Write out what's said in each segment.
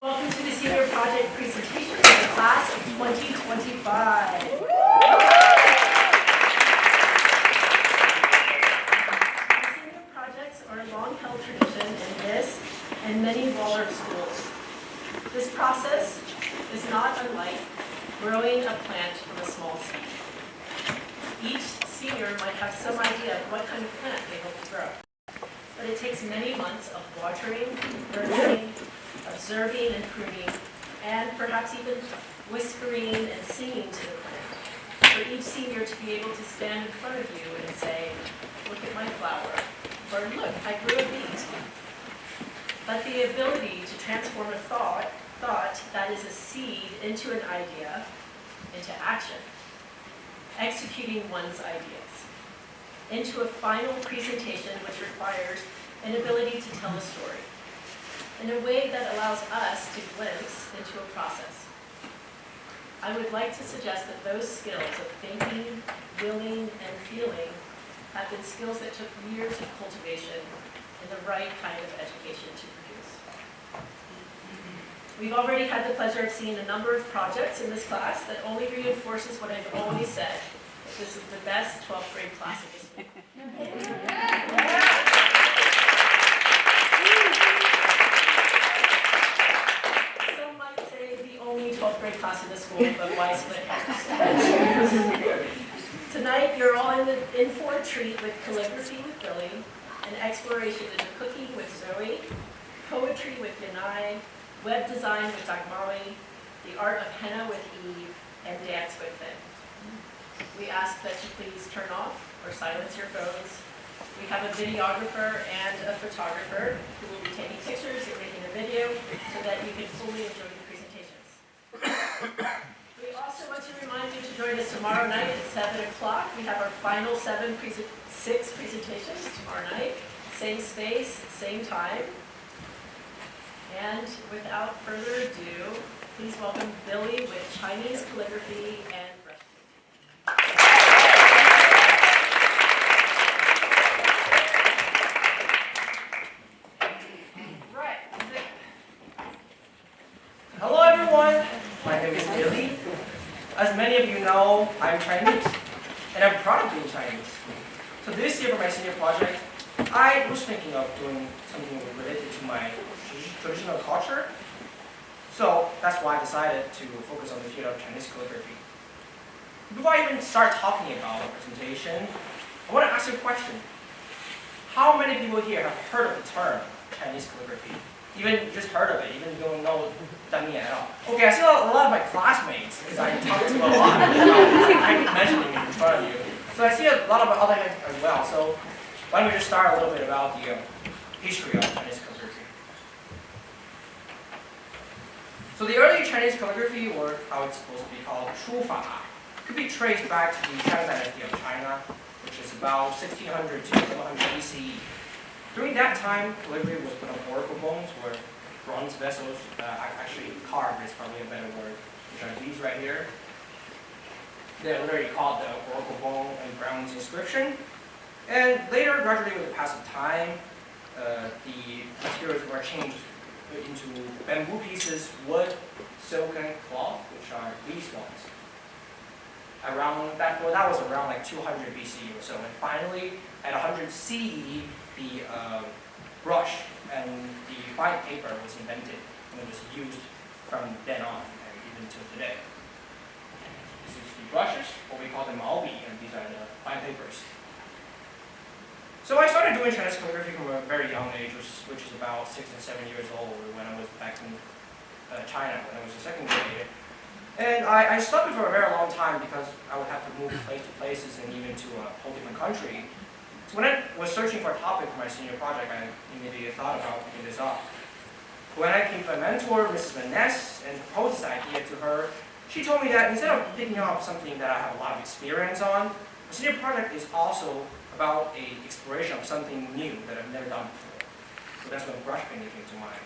Welcome to the senior project presentation for the class of 2025. Senior projects are a long-held tradition in this and many Waldorf schools. This process is not unlike growing a plant from a small seed. Each senior might have some idea of what kind of plant they hope to grow, but it takes many months of watering, nurturing, observing and pruning, and perhaps even whispering and singing to the plant, for each senior to be able to stand in front of you and say, "Look at my flower," or "Look, I grew a beet." But the ability to transform a thought that is a seed into an idea, into action, executing one's ideas, into a final presentation which requires an ability to tell a story in a way that allows us to glimpse into a process. I would like to suggest that those skills of thinking, willing, and feeling have been skills that took years of cultivation and the right kind of education to produce. We've already had the pleasure of seeing a number of projects in this class that only reinforces what I've always said, that this is the best 12th grade class of this week. Only 12th grade class in the school, but why split hairs? Tonight, you're all in for a treat with calligraphy with Billy, an exploration into cooking with Zoe, poetry with Yanai, web design with Dagmari, the art of henna with Eve, and dance with Finn. We ask that you please turn off or silence your phones. We have a videographer and a photographer who will be taking pictures and making a video so that you can fully enjoy the presentations. We also want to remind you to join us tomorrow night at 7 o'clock. We have our final six presentations tomorrow night. Same space, same time. And without further ado, please welcome Billy with Chinese calligraphy and brush painting. Hello everyone, my name is Billy. As many of you know, I'm Chinese, and I'm proud of being Chinese. So this year for my senior project, I was thinking of doing something related to my traditional culture. So that's why I decided to focus on the field of Chinese calligraphy. Before I even start talking about the presentation, I want to ask you a question. How many people here have heard of the term Chinese calligraphy? Even just heard of it, even don't know that means at all. Okay, I see a lot of my classmates, because I talked to a lot I'm mentioning it in front of you. So I see a lot of other hands as well. So why don't we just start a little bit about the history of Chinese calligraphy. So the early Chinese calligraphy, or how it's supposed to be called, 书法, could be traced back to the Shang dynasty of China, which is about 1600 to 1100 BCE. During that time, calligraphy was put on oracle bones, or bronze vessels, actually carved is probably a better word, which are these right here. They're literally called the oracle bone and bronze inscription. And later, gradually with the passage of time, the materials were changed into bamboo pieces, wood, silk, and cloth, which are these ones. That was around like 200 BCE or so. And finally, at 100 CE, the brush and the fine paper was invented and it was used from then on and even till today. This is the brushes, or we call them maobi, and these are the fine papers. So I started doing Chinese calligraphy from a very young age, which is about 6 and 7 years old when I was back in China, when I was in second grade. And I studied for a very long time because I would have to move place to places and even to a whole different country. So when I was searching for a topic for my senior project, I immediately thought about picking this up. When I came to my mentor, Mrs. Van Ness, and proposed this idea to her, she told me that instead of picking up something that I have a lot of experience on, the senior project is also about an exploration of something new that I've never done before. So that's when brush painting came to mind.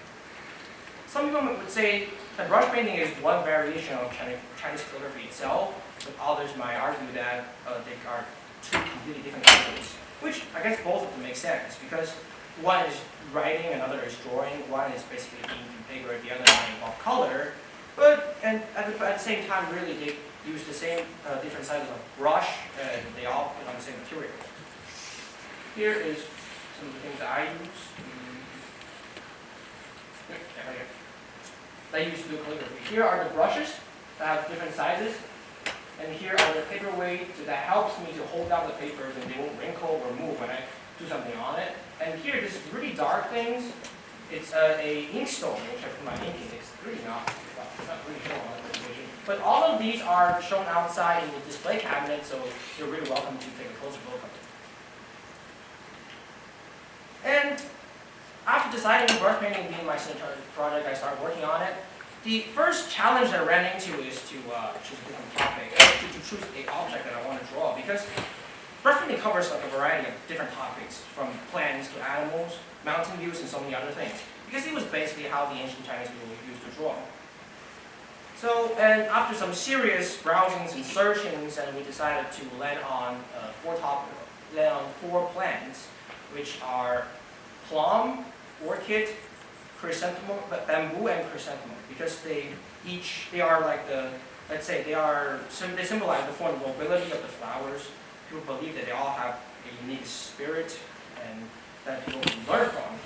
Some people would say that brush painting is one variation of Chinese calligraphy itself, but others might argue that they are two completely different techniques. Which I guess both of them make sense, because one is writing, another is drawing, one is basically ink and paper, the other one involves color. But and at the same time, really they use the same different sizes of brush, and they all put on the same material. Here is some of the things that I use. That I use to do calligraphy. Here are the brushes that have different sizes, and here are the paperweights that helps me to hold down the papers and they won't wrinkle or move when I do something on it. And here, this really dark things, it's a inkstone which I put my ink in. It's really not really shown on the presentation. But all of these are shown outside in the display cabinet, so you're really welcome to take a closer look at it. And after deciding brush painting being my signature project, I started working on it. The first challenge that I ran into is to choose a different topic, to choose an object that I want to draw, because brush painting covers like a variety of different topics, from plants to animals, mountain views, and so many other things. Because it was basically how the ancient Chinese people used to draw. So, and after some serious browsings and searchings, and we decided to land on four plants, which are plum, orchid, chrysanthemum, bamboo, and chrysanthemum, because they are like the, let's say they symbolize the form of mobility of the flowers. People believe that they all have a unique spirit and that people can learn from.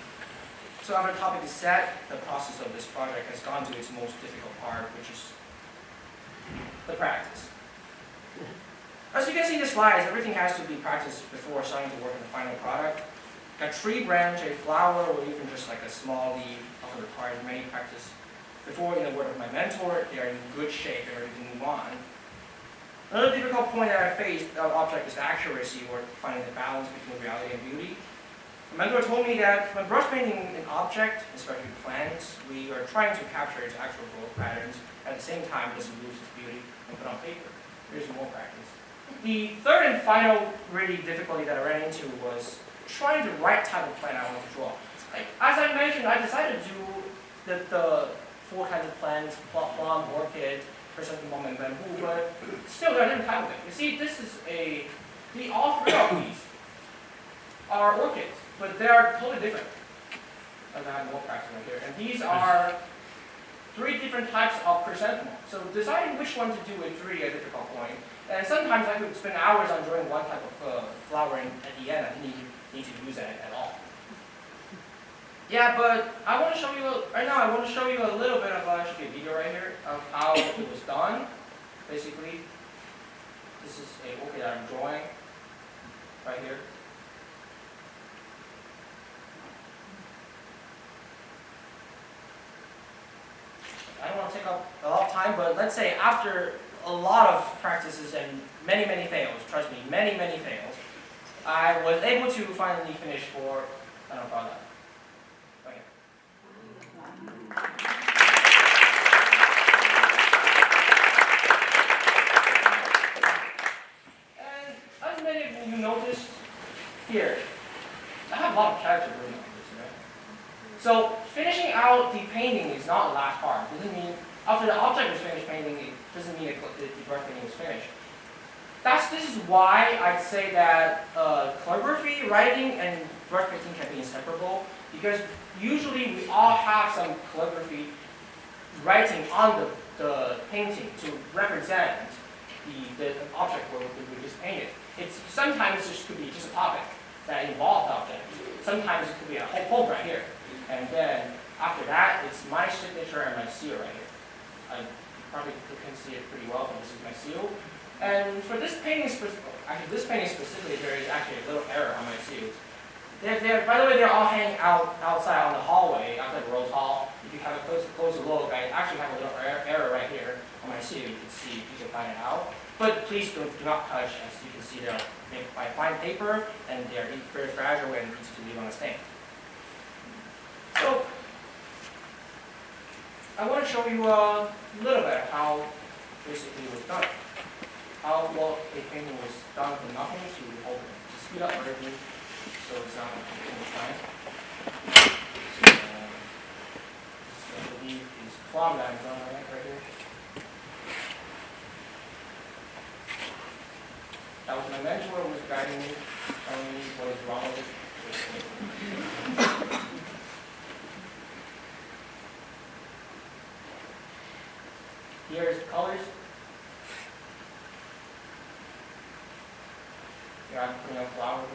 So after the topic is set, the process of this project has gone to its most difficult part, which is the practice. As you can see in the slides, everything has to be practiced before starting to work on the final product. A tree branch, a flower, or even just like a small leaf also requires many practice. Before, in the word of my mentor, they are in good shape and ready to move on. Another difficult point that I faced of object is accuracy, or finding the balance between reality and beauty. My mentor told me that when brush painting an object, especially plants, we are trying to capture its actual growth patterns, at the same time doesn't lose its beauty and put on paper. Here's more practice. The third and final really difficulty that I ran into was trying the right type of plant I want to draw. Like, as I mentioned, I decided to do the four kinds of plants: plum, orchid, chrysanthemum, and bamboo, but still there are different types of it. You see, all three of these are orchids, but they are totally different. And I have more practice right here. And these are three different types of chrysanthemum. So deciding which one to do is really a difficult point. And sometimes I could spend hours on drawing one type of flower, and at the end I didn't even need to use that at all. Yeah, but I want to show you, right now I want to show you a little bit of actually a video right here of how it was done. Basically, this is a orchid that I'm drawing right here. I don't want to take up a lot of time, but let's say after a lot of practices and many, many fails, trust me, many, many fails, I was able to finally finish for final product. Okay. And as many of you noticed here, I have a lot of character written on this, right? So finishing out the painting is not the last part. It doesn't mean after the object is finished painting, it doesn't mean the brush painting is finished. This is why I'd say that calligraphy, writing, and brush painting can be inseparable, because usually we all have some calligraphy writing on the painting to represent the object we just painted. Sometimes it could be just a topic that involves the object. Sometimes it could be a whole poem right here. And then after that, it's my signature and my seal right here. You probably can see it pretty well, but this is my seal. And for this painting specifically, there is actually a little error on my seals. By the way, they're all hanging outside on the hallway, outside the Rose Hall. If you have a closer look, I actually have a little error right here on my seal. You can see, you can find it out. But please do not touch, as you can see they're made by fine paper, and they're very fragile and easy to leave on a stain. So, I want to show you a little bit how basically it was done. How well a painting was done from nothing to hold it. To speed up everything so it's not too much time. So, I believe is plum that I'm drawing right here. That was my mentor who was guiding me, telling me what is wrong with it. Here's colors. Here I'm putting a flower here.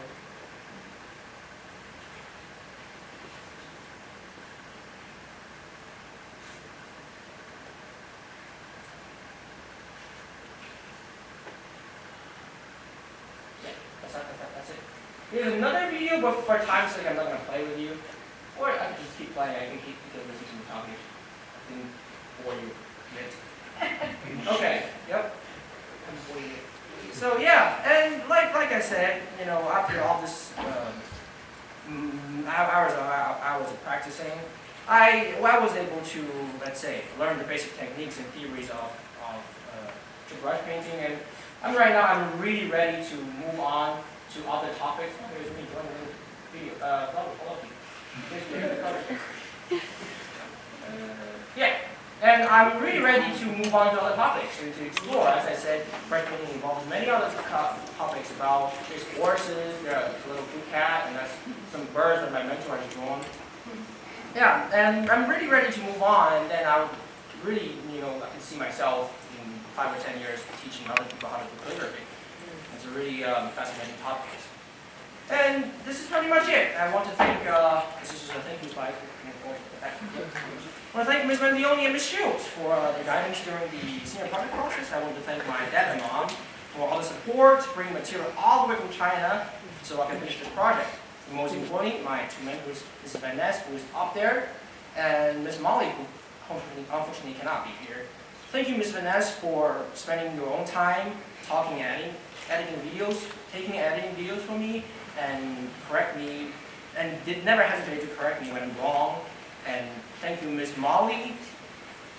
That's it. Here's another video, but for time's sake, I'm not going to play with you. Or I can just keep playing. I can keep listening to me talking. I didn't bore you yet. Okay, yep. I'm boring you. So yeah, and like I said, you know, after all this hours of practicing, I was able to, let's say, learn the basic techniques and theories of brush painting, and I'm really ready to move on to other topics. Here's me doing the video. Yeah, and I'm really ready to move on to other topics and to explore. As I said, brush painting involves many other topics about these horses, there's a little blue cat, and that's some birds that my mentor has drawn. Yeah, and I'm really ready to move on, and then I would really, you know, I can see myself in 5 or 10 years teaching other people how to do calligraphy. It's a really fascinating topic. And this is pretty much it. I want to thank, this is just a thank you slide. I want to thank Ms. Mendioni and Ms. Shields for their guidance during the senior project process. I want to thank my dad and mom for all the support, bringing material all the way from China so I can finish this project. And most importantly, my two mentors, Ms. Vanessa, who is up there, and Ms. Molly, who unfortunately cannot be here. Thank you, Ms. Vanessa, for spending your own time talking and editing videos, editing videos for me, and correct me, and never hesitate to correct me when I'm wrong. And thank you, Ms. Molly,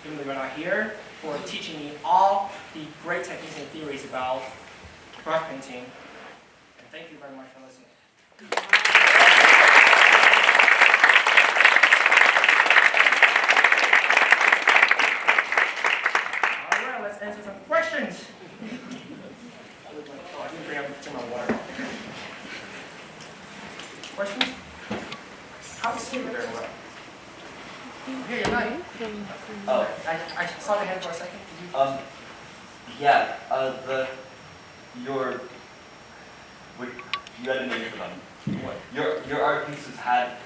even though you're not here, for teaching me all the great techniques and theories about brush painting. And thank you very much for listening. All right, let's answer some questions. Oh, I didn't bring my water. Questions? How to see it very well? Here, you're not. Oh. I saw your hand for a second. Yeah, you had a name for them. What? Your art pieces had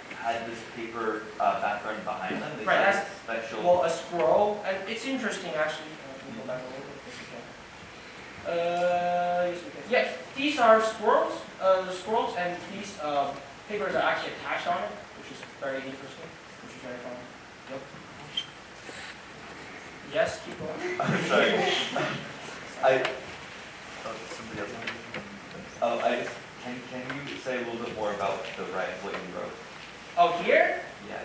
this paper background behind them. Right, that's special. well, a scroll, and it's interesting actually. Can you go back a little bit if you can? Yes, we can. Yes, these are scrolls. Scrolls, and these papers are actually attached on it, which is very interesting, which is very fun. Yep. Yes, keep going. I'm sorry. Somebody else. Can you say a little bit more about what you wrote? Oh, here? Yeah.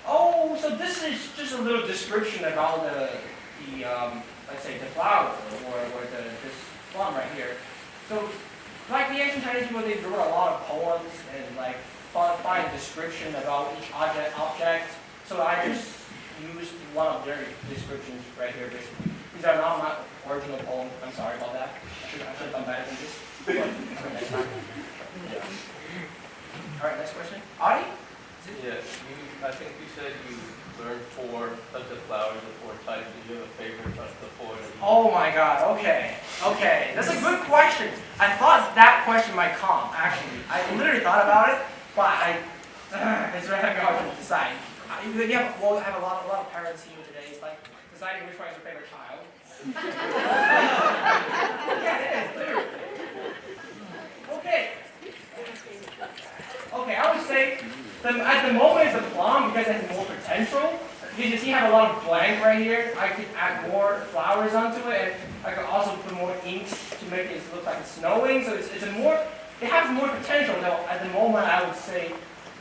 Oh, so this is just a little description about the let's say the flower or this plum right here. So, like the ancient Chinese people, they wrote a lot of poems and like fine description about each object. So I just used one of their descriptions right here, basically. These are not my original poem. I'm sorry about that. I should have done better than this. But next time. Yeah. All right, next question. Audie? Yes, I think you said you learned 4 of the flowers of 4 types. Do you have a favorite of the 4? Oh my God, okay. That's a good question. I thought that question might come, actually. I literally thought about it, but it's very hard to decide. I have a lot of parents here today. It's like deciding which one is your favorite child. Yeah, it is, literally. Okay, I would say at the moment it's a plum because it has more potential. Because you see I have a lot of blank right here. I could add more flowers onto it, and I could also put more ink to make it look like it's snowing. So it has more potential. Though at the moment I would say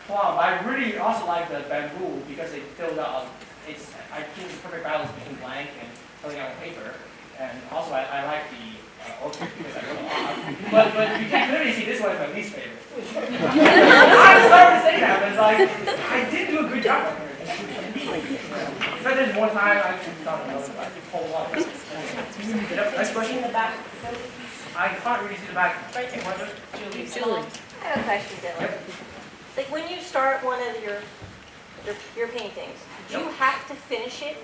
plum. I really also like the bamboo because it filled out. I think it's a perfect balance between blank and filling out paper. And also I like the orchid because I wrote a lot. But you can clearly see this one is my least favorite. I'm sorry to say that, but it's like I did do a good job on here. If I did one time, I could not know I could pull one. Yep, next question. In the back. I can't really see the back. Right there. Julie. I have a question, Dylan. Yep. Like when you start one of your paintings, do you have to finish it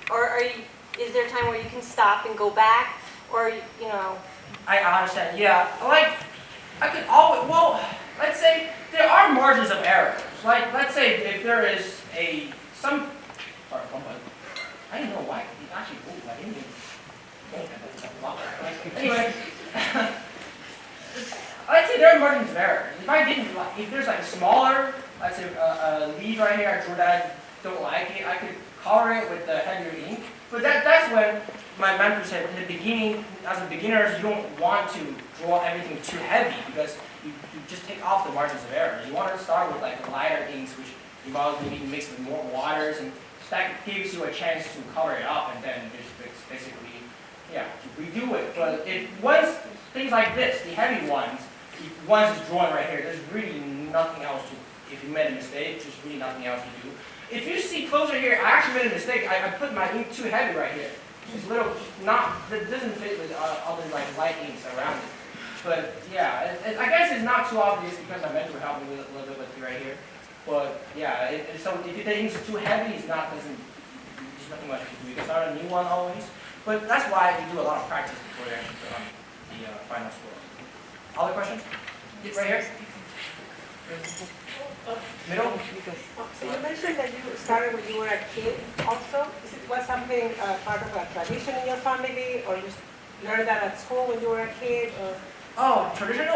or are you is there a time where you can stop and go back? Or, you know, I understand, yeah. Like, I could always, well, let's say there are margins of error. Like, let's say if there is sorry, one moment. I didn't know why. It actually moved. I didn't even think about it. Anyway, let's say there are margins of error. If there's like a smaller, let's say a lead right here, I drew that, don't like it, I could color it with the heavier ink. But that's when my mentor said in the beginning, as a beginner, you don't want to draw everything too heavy because you just take off the margins of error. You want to start with like lighter inks, which involves maybe mixed with more waters, and that gives you a chance to cover it up, and then just basically, yeah, to redo it. But once things like this, the heavy ones, once it's drawn right here, there's really nothing else to. If you made a mistake, there's really nothing else to do. If you see closer here, I actually made a mistake. I put my ink too heavy right here. It's little, that doesn't fit with other like light inks around it. But yeah, I guess it's not too obvious because my mentor helped me with a little bit with it right here. But yeah, so if the ink is too heavy, there's nothing much to do. You can start a new one always. But that's why we do a lot of practice before you actually put on the final score. Other questions? Right here. Middle. So you mentioned that you started when you were a kid also. Was something part of a tradition in your family, or you learned that at school when you were a kid? Or? Oh, tradition?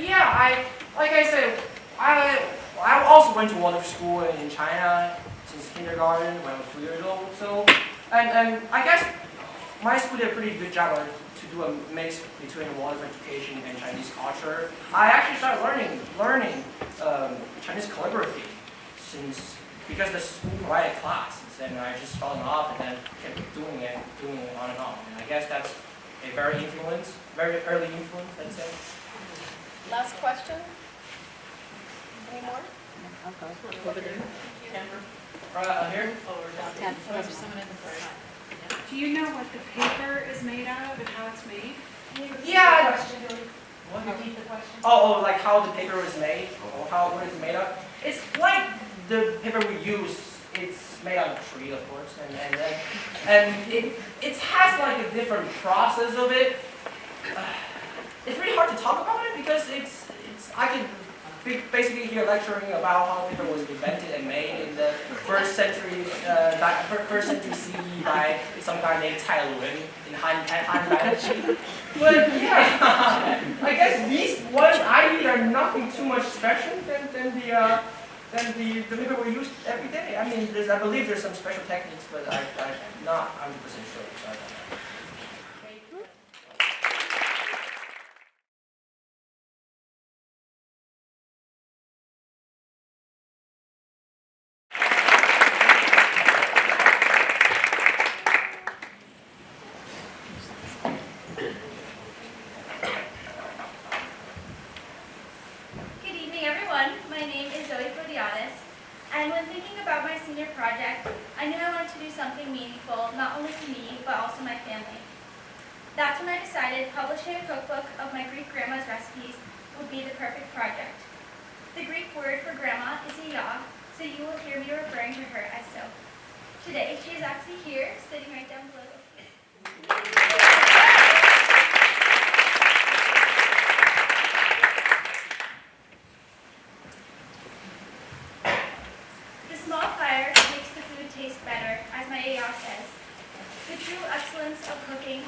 Yeah, like I said, I also went to Waldorf school in China since kindergarten when I was 2 years old. So, and I guess my school did a pretty good job to do a mix between Waldorf education and Chinese culture. I actually started learning Chinese calligraphy because the school provided classes, and I just fell in love and then kept doing it on and on. And I guess that's a very early influence, let's say. Last question? Any more? Over there. Here? There's someone in the front. Do you know what the paper is made out of and how it's made? Yeah. What? Repeat the question. Oh, like how the paper was made, or what it's made of. It's like the paper we use. It's made out of tree, of course, and it has like a different process of it. It's really hard to talk about it because I could be basically here lecturing about how paper was invented and made in the first century CE by some guy named Cai Lun in Han. But yeah, I guess these ones I read are nothing too much special than the paper we use every day. I mean, I believe there's some special techniques, but I'm not 100% sure. So I don't know. Good evening, everyone. My name is Zoe Prodiatis, and when thinking about my senior project, I knew I wanted to do something meaningful, not only to me, but also my family. That's when I decided publishing a cookbook of my Greek grandma's recipes would be the perfect project. The Greek word for grandma is iya, so you will hear me referring to her as so. Today, she is actually here, sitting right down below. The small fire makes the food taste better, as my AR says. The true excellence of cooking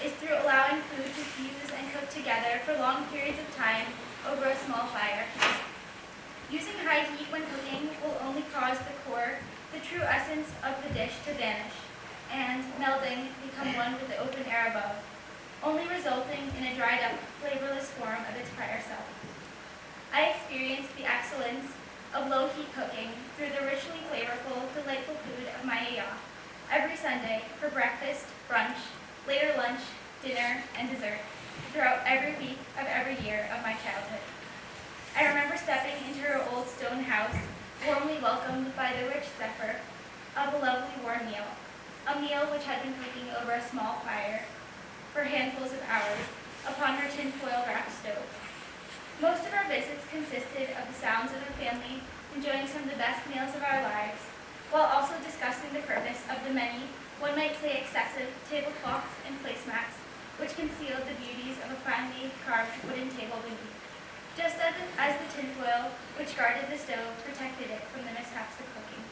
is through allowing food to fuse and cook together for long periods of time over a small fire. Using high heat when cooking will only cause the core, the true essence of the dish to vanish, and melding become one with the open air above, only resulting in a dried up, flavorless form of its prior self. I experienced the excellence of low-heat cooking through the richly flavorful, delightful food of my yaya every Sunday for breakfast, brunch, later lunch, dinner, and dessert throughout every week of every year of my childhood. I remember stepping into her old stone house, warmly welcomed by the rich zephyr of a lovely warm meal, a meal which had been cooking over a small fire for handfuls of hours upon her tinfoil wrapped stove. Most of our visits consisted of the sounds of the family enjoying some of the best meals of our lives, while also discussing the purpose of the many one might say excessive, tablecloths and placemats, which concealed the beauties of a finely carved wooden table beneath, just as the tinfoil which guarded the stove protected it from the mishaps of cooking.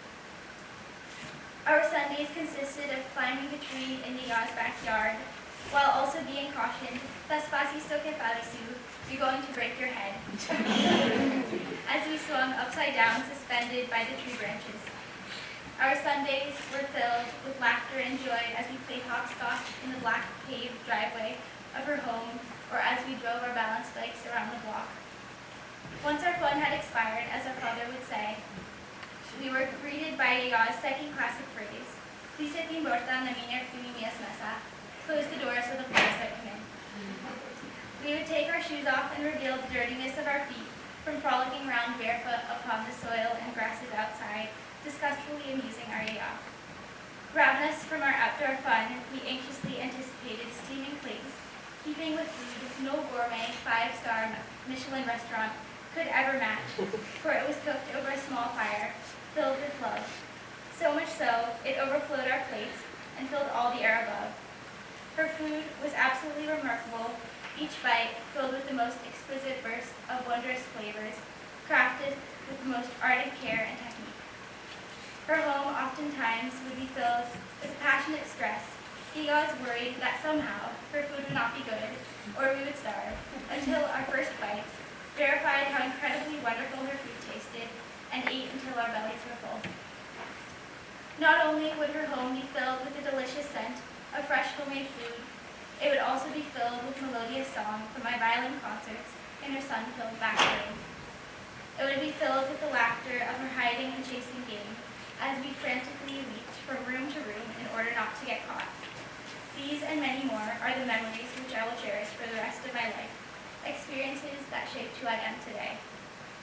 Our Sundays consisted of climbing the tree in Niga's backyard, while also being cautioned, "Despacito que palisu, you're going to break your head," as we swung upside down, suspended by the tree branches. Our Sundays were filled with laughter and joy as we played hopscotch in the black paved driveway of her home, or as we drove our balance bikes around the block. Once our fun had expired, as our father would say, we were greeted by Yaga's second classic phrase, "Si se te importa, na minha mías mesa." Close the door so the flies don't come in. We would take our shoes off and reveal the dirtiness of our feet from frolicking around barefoot upon the soil and grasses outside, disgustfully amusing our Yaga. Ravenous from our outdoor fun, we anxiously anticipated steaming plates, keeping with food no gourmet 5-star Michelin restaurant could ever match, for it was cooked over a small fire, filled with love. So much so, it overflowed our plates and filled all the air above. Her food was absolutely remarkable, each bite filled with the most exquisite burst of wondrous flavors, crafted with the most ardent care and technique. Her home oftentimes would be filled with passionate stress. Yaga was worried that somehow her food would not be good, or we would starve, until our first bites verified how incredibly wonderful her food tasted, and ate until our bellies were full. Not only would her home be filled with the delicious scent of fresh homemade food, it would also be filled with melodious song from my violin concerts in her sun-filled back room. It would be filled with the laughter of her hiding and chasing game, as we frantically leaped from room to room in order not to get caught. These and many more are the memories which I will cherish for the rest of my life, experiences that shaped who I am today.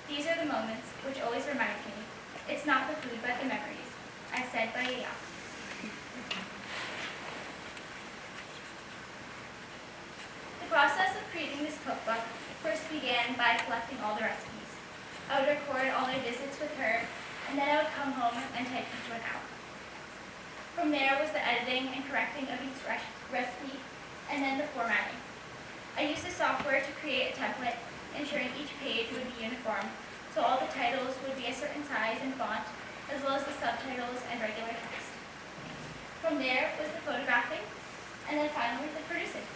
These are the moments which always remind me, it's not the food but the memories, as said by Yaga. The process of creating this cookbook first began by collecting all the recipes. I would record all my visits with her, and then I would come home and type each one out. From there was the editing and correcting of each recipe, and then the formatting. I used the software to create a template, ensuring each page would be uniform, so all the titles would be a certain size and font, as well as the subtitles and regular text. From there was the photographing, and then finally the producing.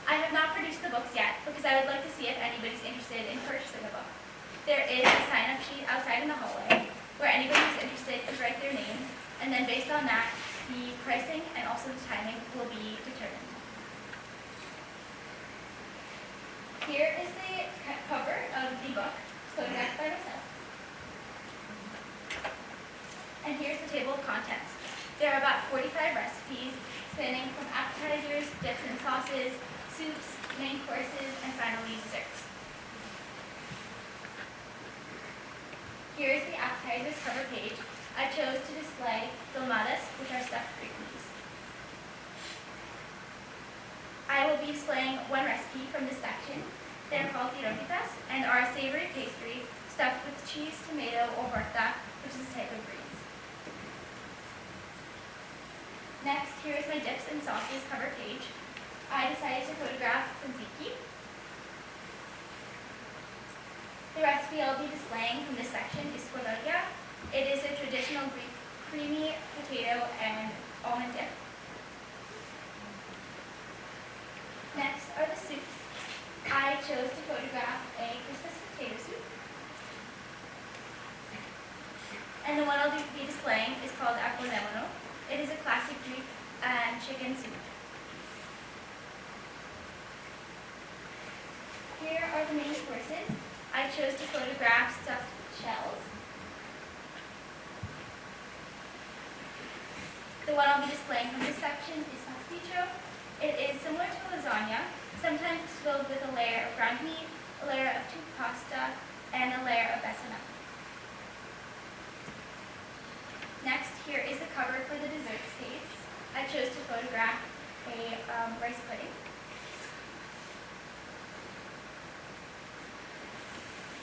I have not produced the books yet because I would like to see if anybody's interested in purchasing a book. There is a sign-up sheet outside in the hallway where anybody who's interested can write their name, and then based on that, the pricing and also the timing will be determined. Here is the cover of the book, photographed by myself. And here's the table of contents. There are about 45 recipes spanning from appetizers, dips and sauces, soups, main courses, and finally desserts. Here is the appetizers cover page. I chose to display dolmadas, which are stuffed Greek peas. I will be displaying one recipe from this section. They're called tiropitas and are a savory pastry stuffed with cheese, tomato, or horta, which is a type of greens. Next, here is my dips and sauces cover page. I decided to photograph tzatziki. The recipe I'll be displaying from this section is spologia. It is a traditional Greek creamy potato and almond dip. Next are the soups. I chose to photograph a Christmas potato soup. And the one I'll be displaying is called aponemono. It is a classic Greek chicken soup. Here are the main courses. I chose to photograph stuffed shells. The one I'll be displaying from this section is pasticho. It is similar to lasagna, sometimes filled with a layer of ground meat, a layer of toothed pasta, and a layer of bechamel. Next, here is the cover for the dessert stage. I chose to photograph a rice pudding.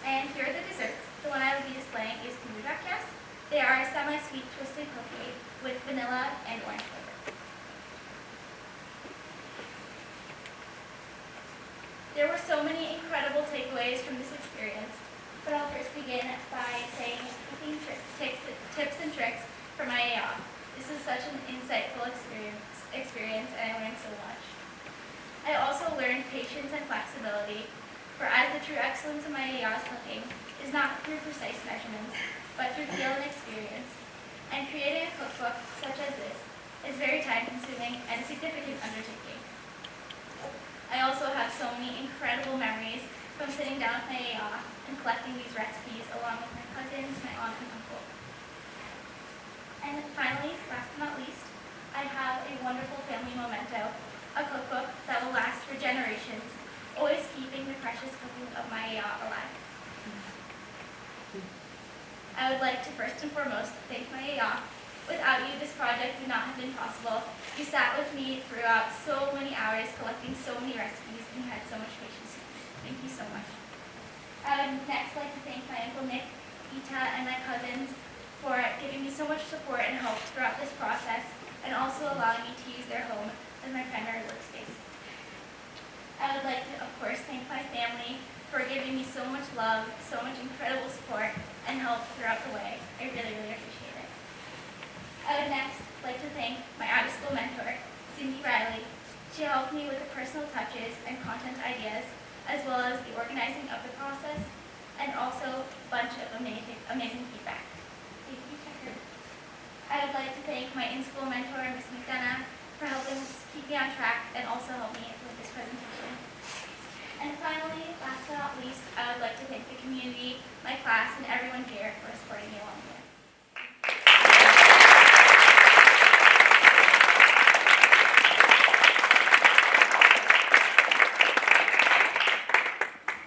And here are the desserts. The one I will be displaying is kumurakias. They are a semi-sweet twisted cookie with vanilla and orange flavor. takeaways from this experience, but I'll first begin by saying cooking tips and tricks for my AR. This is such an insightful experience, and I learned so much. I also learned patience and flexibility, for as the true excellence of my AR's cooking is not through precise measurements, but through feel and experience. And creating a cookbook such as this is very time-consuming and a significant undertaking. I also have so many incredible memories from sitting down with my AR and collecting these recipes along with my cousins, my aunt, and uncle. And finally, last but not least, I have a wonderful family memento, a cookbook that will last for generations, always keeping the precious cooking of my AR alive. I would like to first and foremost thank my AR. Without you, this project would not have been possible. You sat with me throughout so many hours, collecting so many recipes, and you had so much patience. Thank you so much. I would next like to thank my Uncle Nick, Ita, and my cousins for giving me so much support and help throughout this process, and also allowing me to use their home as my primary workspace. I would like to, of course, thank my family for giving me so much love, so much incredible support, and help throughout the way. I really, really appreciate it. I would next like to thank my out-of-school mentor, Cindy Riley. She helped me with the personal touches and content ideas, as well as the organizing of the process, and also a bunch of amazing feedback. Thank you, Checker. I would like to thank my in-school mentor, Ms. McDonough, for helping keep me on track and also help me with this presentation. And finally, last but not least, I would like to thank the community, my class, and everyone here for supporting me along the way.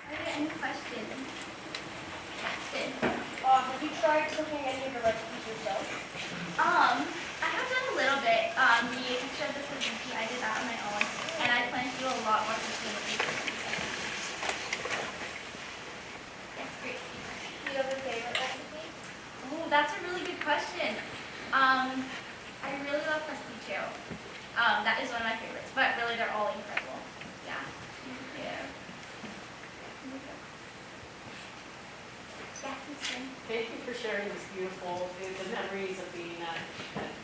Are there any questions? Justin? Have you tried cooking any of the recipes yourself? I have done a little bit. The picture of this was easy. I did that on my own, and I plan to do a lot more cooking in the future. That's great. Do you have a favorite recipe? Ooh, that's a really good question. I really love pasticcio. That is one of my favorites, but really they're all incredible. Yeah. Yeah. Yeah, Kristen. Thank you for sharing this beautiful, the memories of being at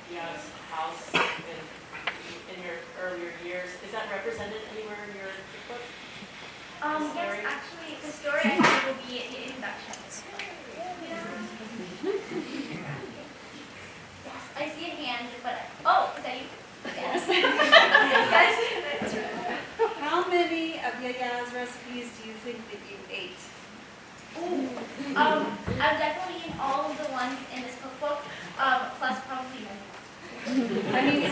Dia's house in your earlier years. Is that represented anywhere in your book? Yes, actually, the story I have will be the introduction. Yes, I see a hand, but, oh, is that you? Yes. Yes, that's right. How many of Yaya's recipes do you think that you ate? Ooh, I've definitely eaten all of the ones in this cookbook, plus probably many more. I mean,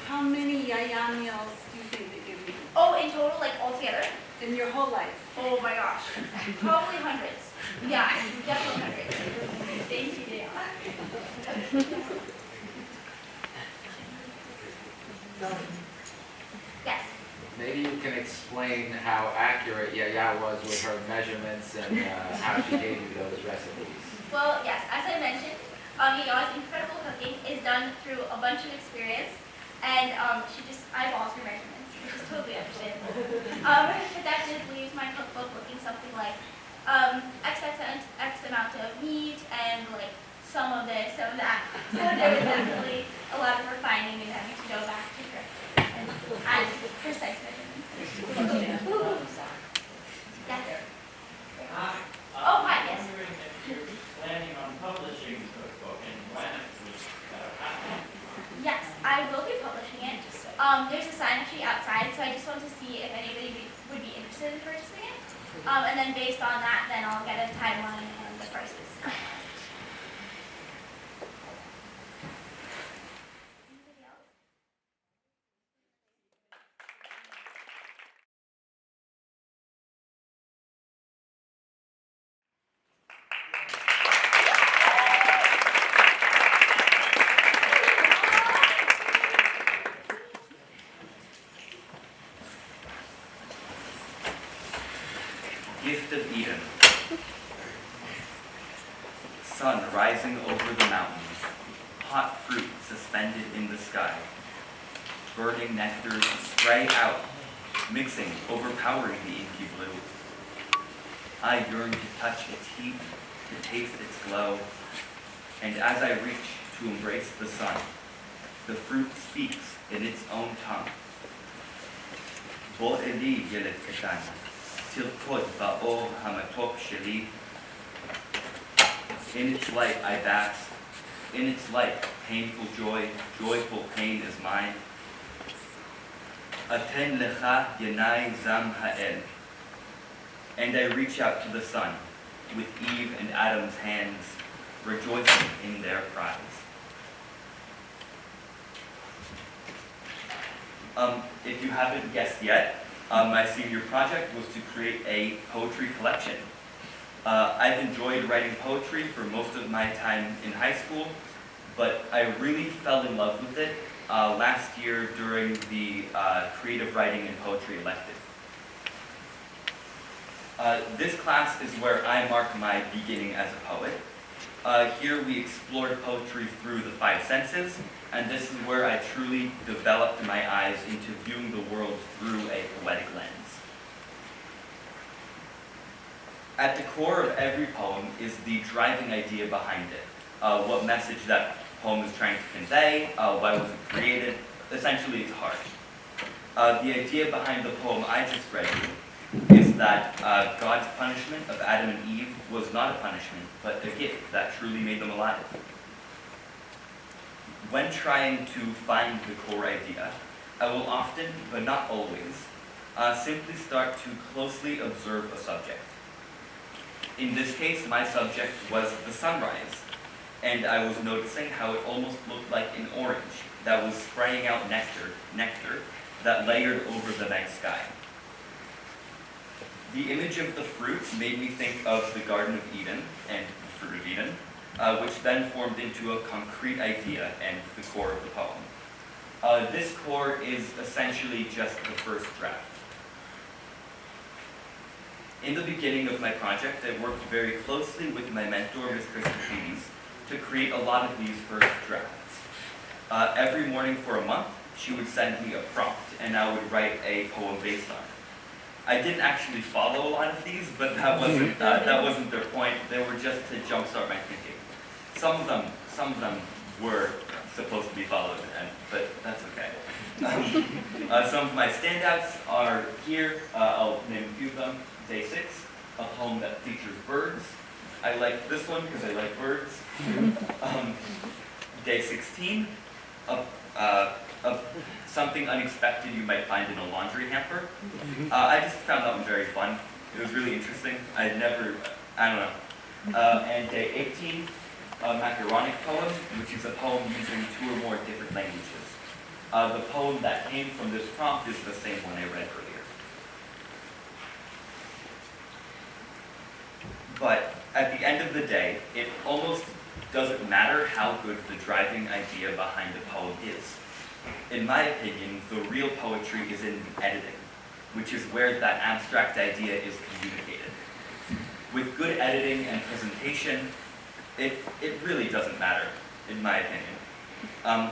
how many Yaya meals do you think that you've eaten Oh, in total, like altogether? in your whole life? Oh my gosh, probably hundreds. Yeah, definitely hundreds. Thank you, Dale. Yes. Maybe you can explain how accurate Yaya was with her measurements and how she gave you those recipes. Well, yes, as I mentioned, Yaya's incredible cooking is done through a bunch of experience, and she just eyeballs her measurements, which is totally understandable. But that did leave my cookbook looking something like X amount of meat and like some of this, some of that. So there was definitely a lot of refining and having to go back to her and add precise measurements. Yes. Oh, hi, yes. I'm wondering if you're planning on publishing the cookbook and when it was happening. Yes, I will be publishing it. There's a sign-up sheet outside, so I just want to see if anybody would be interested in purchasing it. And then based on that, then I'll get a timeline and the prices. Anybody else? Gift of Eden. Sun rising over the mountains, hot fruit suspended in the sky. Burning nectars spray out, mixing, overpowering the inky blue. I yearn to touch its heat, to taste its glow, and as I reach to embrace the sun, the fruit speaks in its own tongue. Bo eli ילד קטן, תרקוד באור המתוק שלי. In its light I bask, in its light painful joy, joyful pain is mine. Aten lecha yanai zam ha'el. And I reach out to the sun with Eve and Adam's hands, rejoicing in their prize. If you haven't guessed yet, my senior project was to create a poetry collection. I've enjoyed writing poetry for most of my time in high school, but I really fell in love with it last year during the creative writing and poetry elective. This class is where I mark my beginning as a poet. Here we explored poetry through the 5 senses, and this is where I truly developed my eyes into viewing the world through a poetic lens. At the core of every poem is the driving idea behind it. What message that poem is trying to convey, why was it created, essentially its heart. The idea behind the poem I just read you is that God's punishment of Adam and Eve was not a punishment, but a gift that truly made them alive. When trying to find the core idea, I will often, but not always, simply start to closely observe a subject. In this case, my subject was the sunrise, and I was noticing how it almost looked like an orange that was spraying out nectar that layered over the night sky. The image of the fruit made me think of the Garden of Eden and the fruit of Eden, which then formed into a concrete idea and the core of the poem. This core is essentially just the first draft. In the beginning of my project, I worked very closely with my mentor, Ms. Christophides, to create a lot of these first drafts. Every morning for a month, she would send me a prompt, and I would write a poem based on it. I didn't actually follow a lot of these, but that wasn't their point. They were just to jumpstart my thinking. Some of them were supposed to be followed, but that's okay. Some of my standouts are here. I'll name a few of them. Day 6, a poem that features birds. I like this one because I like birds. Day 16, something unexpected you might find in a laundry hamper. I just found that one very fun. It was really interesting. I don't know. And day 18, a macaronic poem, which is a poem using 2 or more different languages. The poem that came from this prompt is the same one I read earlier. But at the end of the day, it almost doesn't matter how good the driving idea behind a poem is. In my opinion, the real poetry is in the editing, which is where that abstract idea is communicated. With good editing and presentation, it really doesn't matter, in my opinion.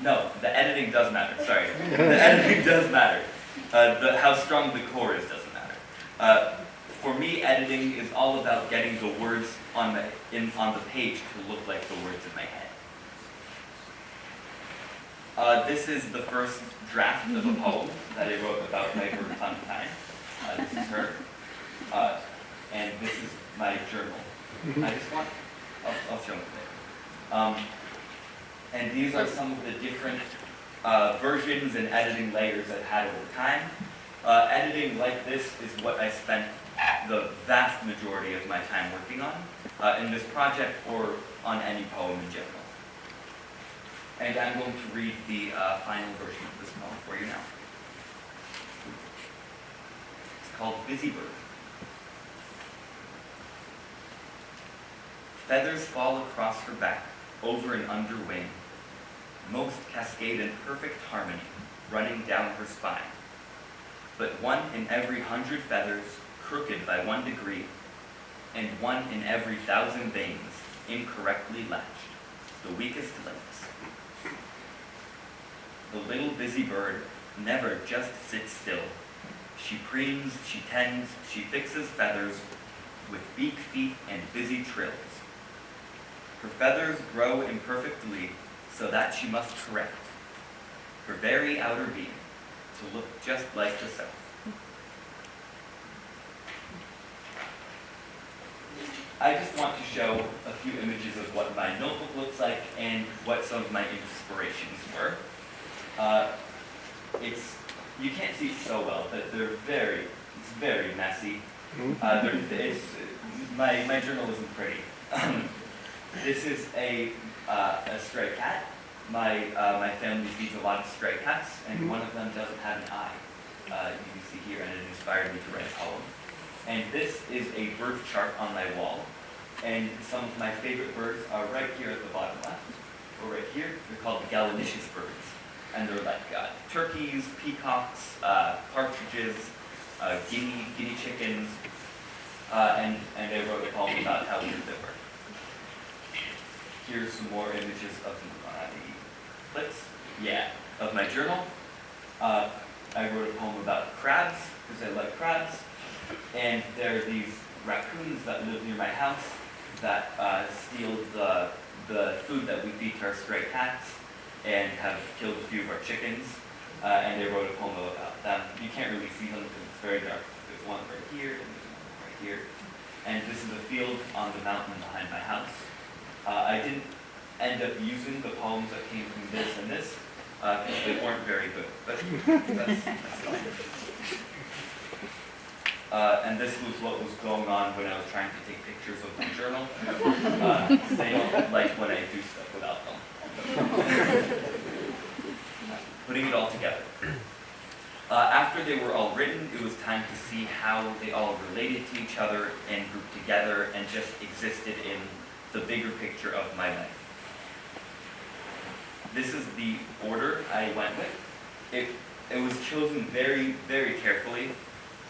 No, the editing does matter, sorry. The editing does matter. How strong the core is doesn't matter. For me, editing is all about getting the words on the page to look like the words in my head. This is the first draft of a poem that I wrote about my bird on time. This is her. And this is my journal. I'll show it. And these are some of the different versions and editing layers I've had over time. Editing like this is what I spent the vast majority of my time working on in this project or on any poem in general. And I'm going to read the final version of this poem for you now. It's called Busy Bird. Feathers fall across her back, over and under wing. Most cascade in perfect harmony, running down her spine. But 1 in every 100 feathers, crooked by 1 degree, and 1 in every 1,000 veins, incorrectly latched, the weakest links. The little busy bird never just sits still. She preens, she tends, she fixes feathers with beak, feet, and busy trills. Her feathers grow imperfectly, so that she must correct her very outer being to look just like herself. I just want to show a few images of what my notebook looks like and what some of my inspirations were. You can't see it so well, but it's very messy. My journal isn't pretty. This is a stray cat. My family feeds a lot of stray cats, and one of them doesn't have an eye. You can see here, and it inspired me to write a poem. And this is a bird chart on my wall. And some of my favorite birds are right here at the bottom left, or right here. They're called gallinaceous birds. And they're like turkeys, peacocks, partridges, guinea chickens, and I wrote a poem about how weird they were. Here's some more images of the clips. Yeah, of my journal. I wrote a poem about crabs, because I like crabs. And there are these raccoons that live near my house that steal the food that we feed to our stray cats and have killed a few of our chickens. And I wrote a poem about them. You can't really see them because it's very dark. There's one right here and there's one right here. And this is a field on the mountain behind my house. I didn't end up using the poems that came from this and this because they weren't very good, but that's fine. And this was what was going on when I was trying to take pictures of my journal. They don't like when I do stuff without them. Putting it all together. After they were all written, it was time to see how they all related to each other and grouped together and just existed in the bigger picture of my life. This is the order I went with. It was chosen very, very carefully,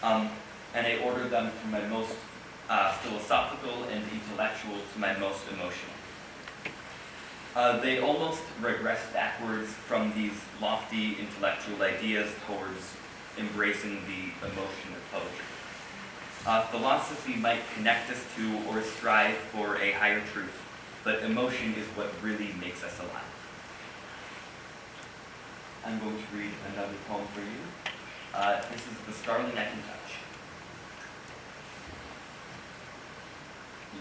and I ordered them from my most philosophical and intellectual to my most emotional. They almost regress backwards from these lofty intellectual ideas towards embracing the emotion of poetry. Philosophy might connect us to or strive for a higher truth, but emotion is what really makes us alive. I'm going to read another poem for you. This is The Starling I Can Touch.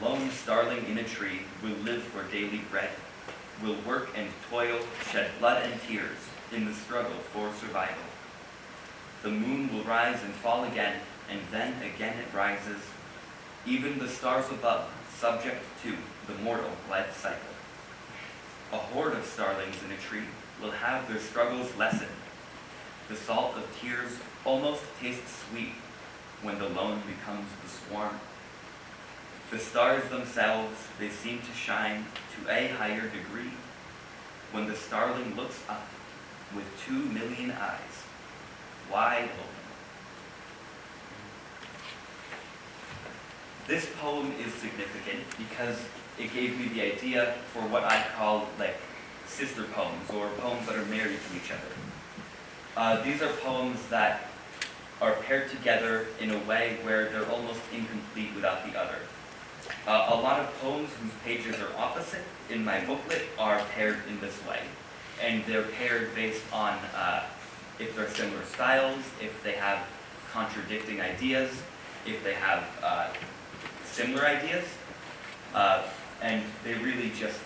Lone starling in a tree will live for daily bread, will work and toil, shed blood and tears in the struggle for survival. The moon will rise and fall again, and then again it rises, even the stars above, subject to the mortal life cycle. A horde of starlings in a tree will have their struggles lessened. The salt of tears almost tastes sweet when the lone becomes the swarm. The stars themselves, they seem to shine to a higher degree when the starling looks up with 2 million eyes, wide open. This poem is significant because it gave me the idea for what I call sister poems, or poems that are married to each other. These are poems that are paired together in a way where they're almost incomplete without the other. A lot of poems whose pages are opposite in my booklet are paired in this way. And they're paired based on if they're similar styles, if they have contradicting ideas, if they have similar ideas. And they're really just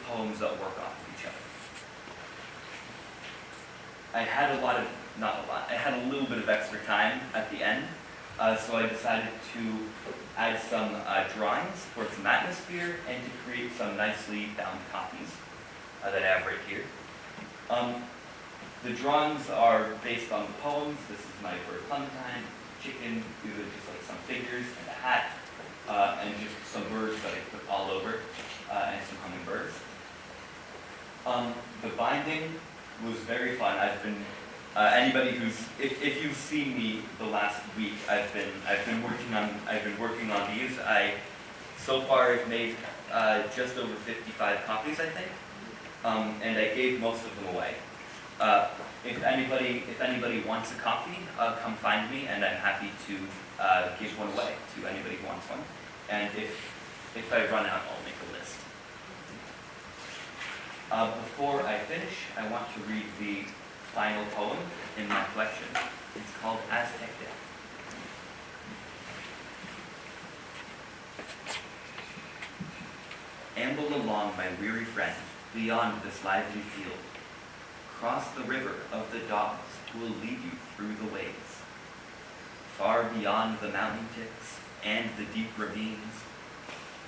poems that work off of each other. I had I had a little bit of extra time at the end, so I decided to add some drawings for some atmosphere and to create some nicely bound copies that I have right here. The drawings are based on the poems. This is my bird Clementine, chicken, these are just like some figures and a hat, and just some birds that I put all over, and some hummingbirds. The binding was very fun. I've been anybody who's if you've seen me the last week, I've been working on these. So far I've made just over 55 copies, I think, and I gave most of them away. if anybody wants a copy, come find me, and I'm happy to give one away to anybody who wants one. And if I run out, I'll make a list. Before I finish, I want to read the final poem in my collection. It's called Aztec Day. Amble along, my weary friend, beyond this lively field. Cross the river of the dogs who will lead you through the ways. Far beyond the mountain tips and the deep ravines,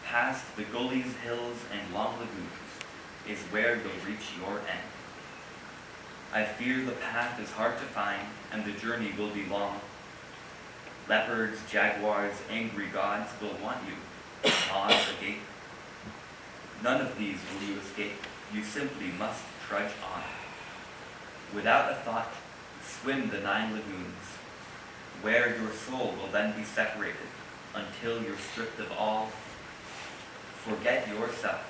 past the gullies, hills, and long lagoons, is where you'll reach your end. I fear the path is hard to find, and the journey will be long. Leopards, jaguars, angry gods will want you, pause agape. None of these will you escape. You simply must trudge on. Without a thought, swim the 9 lagoons, where your soul will then be separated until you're stripped of all. Forget yourself.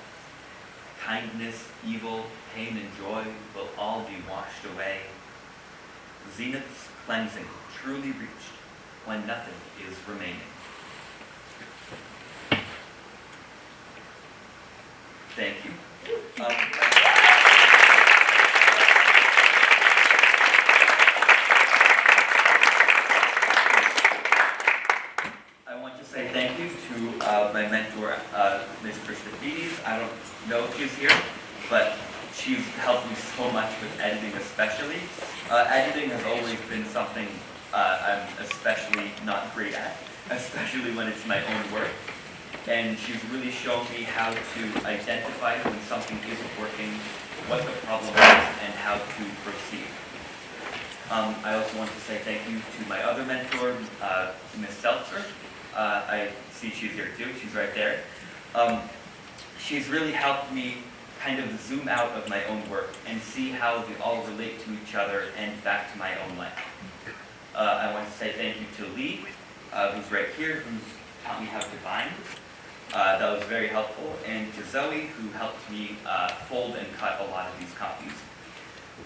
Kindness, evil, pain, and joy will all be washed away. Zenith's cleansing truly reached when nothing is remaining. Thank you. I want to say thank you to my mentor, Ms. Christofides. I don't know if she's here, but she's helped me so much with editing especially. Editing has always been something I'm especially not great at, especially when it's my own work. And she's really shown me how to identify when something isn't working, what the problem is, and how to proceed. I also want to say thank you to my other mentor, Ms. Seltzer. I see she's here too, she's right there. She's really helped me kind of zoom out of my own work and see how they all relate to each other and back to my own life. I want to say thank you to Lee, who's right here, who taught me how to bind. That was very helpful. And to Zoe, who helped me fold and cut a lot of these copies.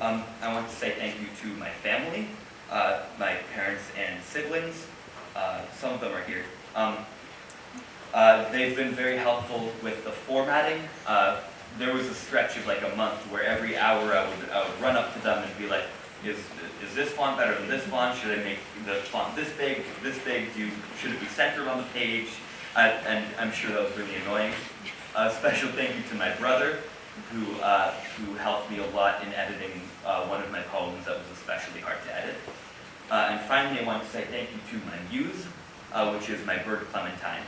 I want to say thank you to my family, my parents and siblings. Some of them are here. They've been very helpful with the formatting. There was a stretch of like a month where every hour I would run up to them and be like, is this font better than this font? Should I make the font this big? Should it be centered on the page? And I'm sure that was really annoying. A special thank you to my brother, who helped me a lot in editing one of my poems that was especially hard to edit. And finally, I want to say thank you to my muse, which is my bird Clementine.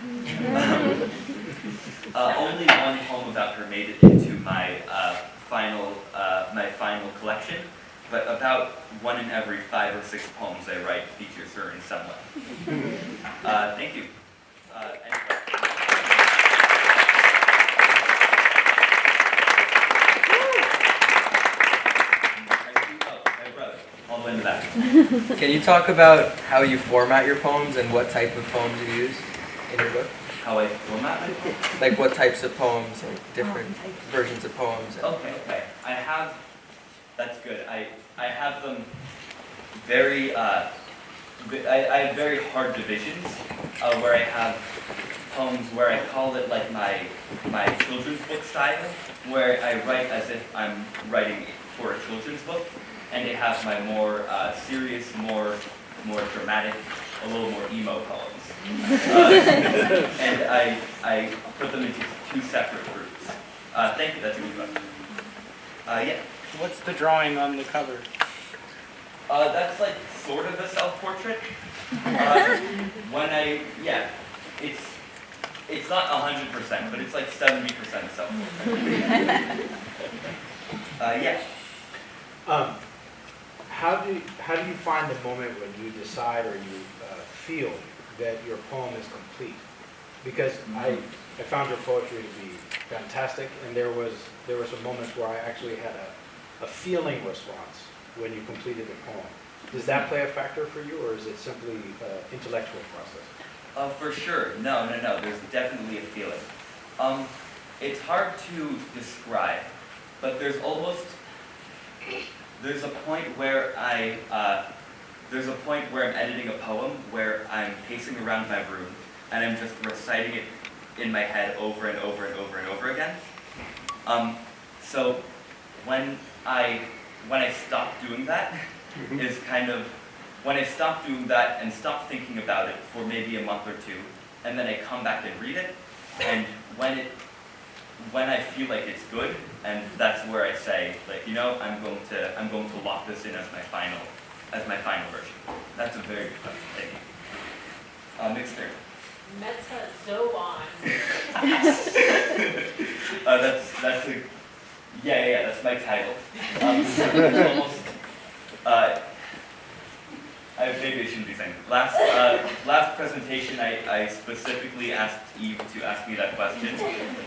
Only one poem about her made it into my final collection, but about 1 in every 5 or 6 poems I write features her in some way. Thank you. My brother, all the way in the back. Can you talk about how you format your poems and what type of poems you use in your book? How I format my poems? Like what types of poems, like different versions of poems. Okay. I have, that's good. I have them very, I have very hard divisions where I have poems where I call it like my children's book style, where I write as if I'm writing for a children's book, and I have my more serious, more dramatic, a little more emo poems. And I put them into 2 separate groups. Thank you, that's a good question. Yeah. What's the drawing on the cover? That's like sort of a self-portrait. It's not 100%, but it's like 70% self-portrait. Yeah. How do you find the moment when you decide or you feel that your poem is complete? Because I found your poetry to be fantastic, and there were some moments where I actually had a feeling response when you completed the poem. Does that play a factor for you, or is it simply intellectual process? For sure. No. There's definitely a feeling. It's hard to describe, but there's almost there's a point where I'm editing a poem where I'm pacing around my room and I'm just reciting it in my head over and over and over and over again. So when I stop doing that is kind of when I stop doing that and stop thinking about it for maybe a month or two, and then I come back and read it, and when I feel like it's good, and that's where I say, like, you know, I'm going to lock this in as my final version. That's a very good question. Thank you. Mixter. Metazoan. That's a yeah. That's my title. It's almost. Maybe I shouldn't be saying. Last presentation, I specifically asked Eve to ask me that question,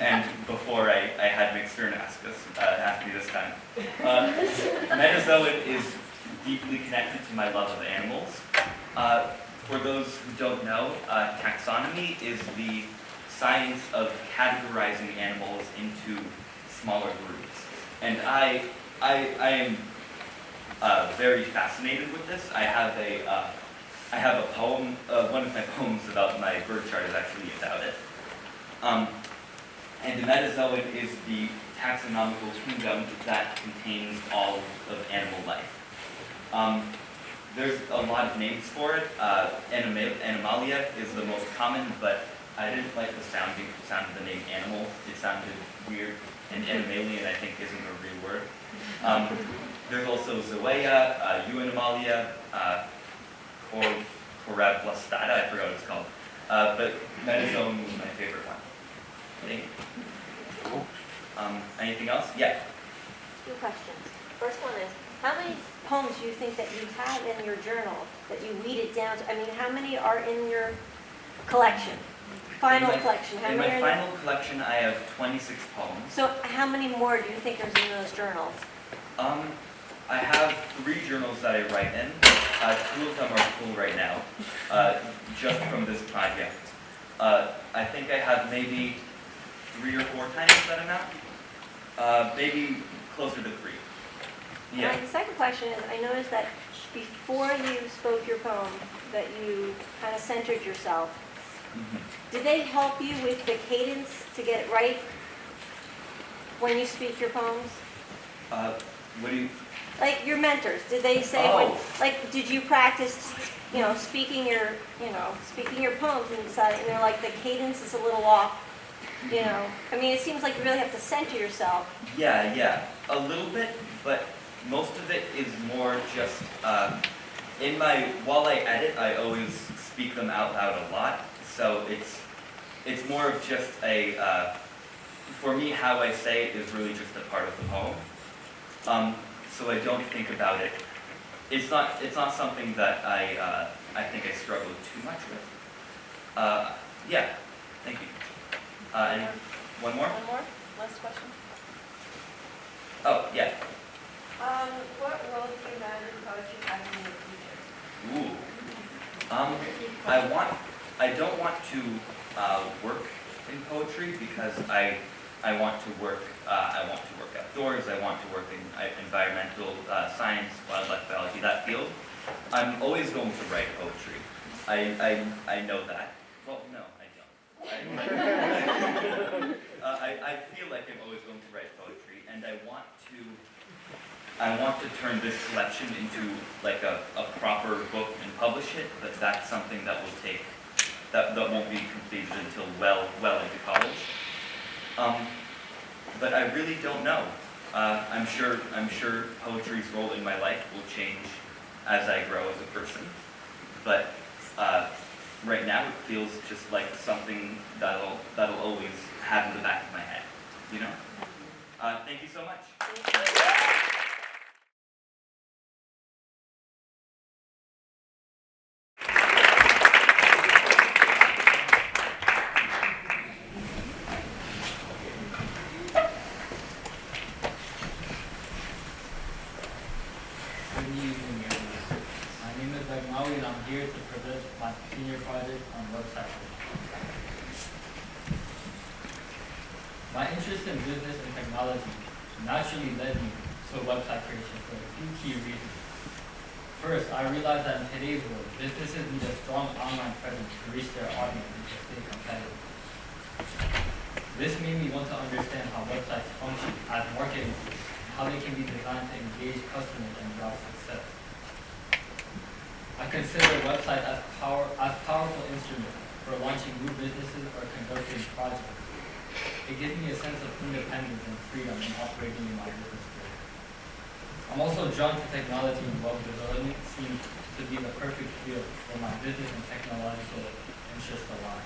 and before I had Mixter ask me this time. Metazoan is deeply connected to my love of animals. For those who don't know, taxonomy is the science of categorizing animals into smaller groups, and I am very fascinated with this. I have a poem. One of my poems about my bird chart is actually about it. And the Metazoan is the taxonomical kingdom that contains all of animal life. There's a lot of names for it. Animalia is the most common, but I didn't like the sound of the name animal. It sounded weird, and animalian I think isn't a real word. There's also Zoea, Euanimalia, Corablastata, I forgot what it's called. But Metazoan was my favorite one. Thank you. Anything else? Yeah. 2 questions. First one is, how many poems do you think that you have in your journal that you weeded down to? I mean, how many are in your collection? Final collection, how many are In my final collection, I have 26 poems. So how many more do you think is in those journals? I have 3 journals that I write in. 2 of them are full right now, just from this project. I think I have maybe 3 or 4 times that amount. Maybe closer to 3. Yeah. The second question is, I noticed that before you spoke your poem, that you kind of centered yourself. Mm-hmm. Did they help you with the cadence to get it right when you speak your poems? What do you... Like your mentors, did they say, did you practice, speaking your poems and decide, and they're like, the cadence is a little off, I mean, it seems like you really have to center yourself. Yeah, a little bit, but most of it is more just, while I edit, I always speak them out loud a lot, so it's more of just for me, how I say it is really just a part of the poem. So I don't think about it. It's not something that I think I struggle too much with. Yeah, thank you. And one more? One more? Last question? Oh, yeah. What role do you imagine poetry having in the future? I don't want to work in poetry because I want to work outdoors. I want to work in environmental science, wildlife biology, that field. I'm always going to write poetry. I know that. Well, no, I don't. I feel like I'm always going to write poetry, and I want to turn this collection into like a proper book and publish it, but that's something that will take that won't be completed until well into college. But I really don't know. I'm sure poetry's role in my life will change as I grow as a person. But right now it feels just like something that'll always have in the back of my head. Thank you so much. And I'm here to present my senior project on website. My interest in business and technology naturally led me to to website creation for a few key reasons. First, I realized that in today's world, businesses need a strong online presence to reach their audience and to stay competitive. This made me want to understand how websites function as marketing tools, and how they can be designed to engage customers and drive success. I consider websites as powerful instruments for launching new businesses or conducting projects. It gives me a sense of independence and freedom in operating in my business field. I'm also drawn to technology and web development. It seems to be the perfect field for my business and technological interests align.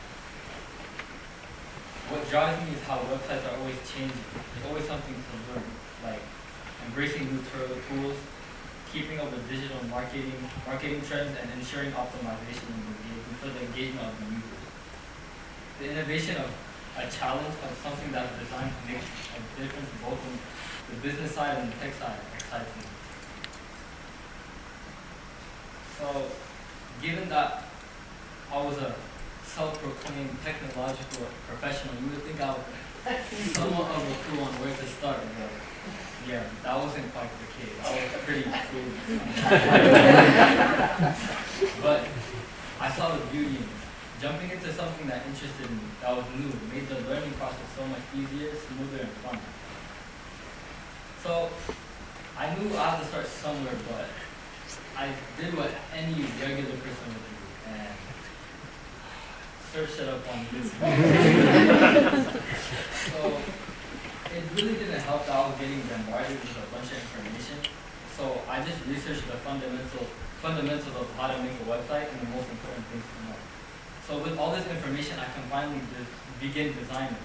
What drives me is how websites are always changing. There's always something to learn, like embracing new tools, keeping up with digital marketing trends, and ensuring optimization and engagement for the engagement of the users. The innovation of a challenge of something that's designed to make a difference both on the business side and the tech side excites me. So, given that I was a self-proclaimed technological professional, you would think I was somewhat of a clue on where to start, but yeah, that wasn't quite the case. I was pretty clueless. But I saw the beauty in it. Jumping into something that interested me, that was new, made the learning process so much easier, smoother, and fun. So, I knew I had to start somewhere, but I did what any regular person would do, and searched it up on YouTube. So, it really didn't help that I was getting bombarded with a bunch of information. So, I just researched the fundamentals of how to make a website and the most important things to know. So with all this information, I can finally begin designing.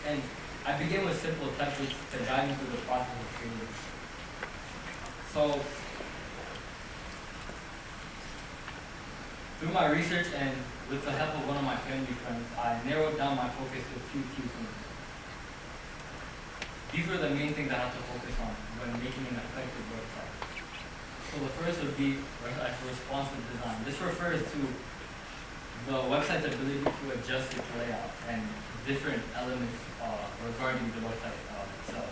And I begin with simple templates to guide me through the process of creating. So through my research and with the help of one of my family friends, I narrowed down my focus to a few key things. These were the main things I had to focus on when making an effective website. So the first would be responsive design. This refers to the website's ability to adjust its layout and different elements regarding the website itself.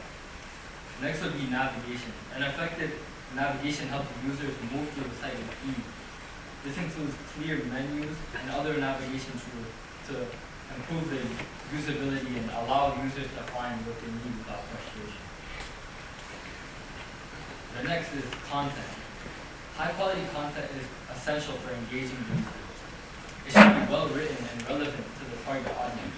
Next would be navigation. An effective navigation helps users move through the site with ease. This includes clear menus and other navigation tools to improve the usability and allow users to find what they need without frustration. The next is content. High quality content is essential for engaging users. It should be well written and relevant to the target audience.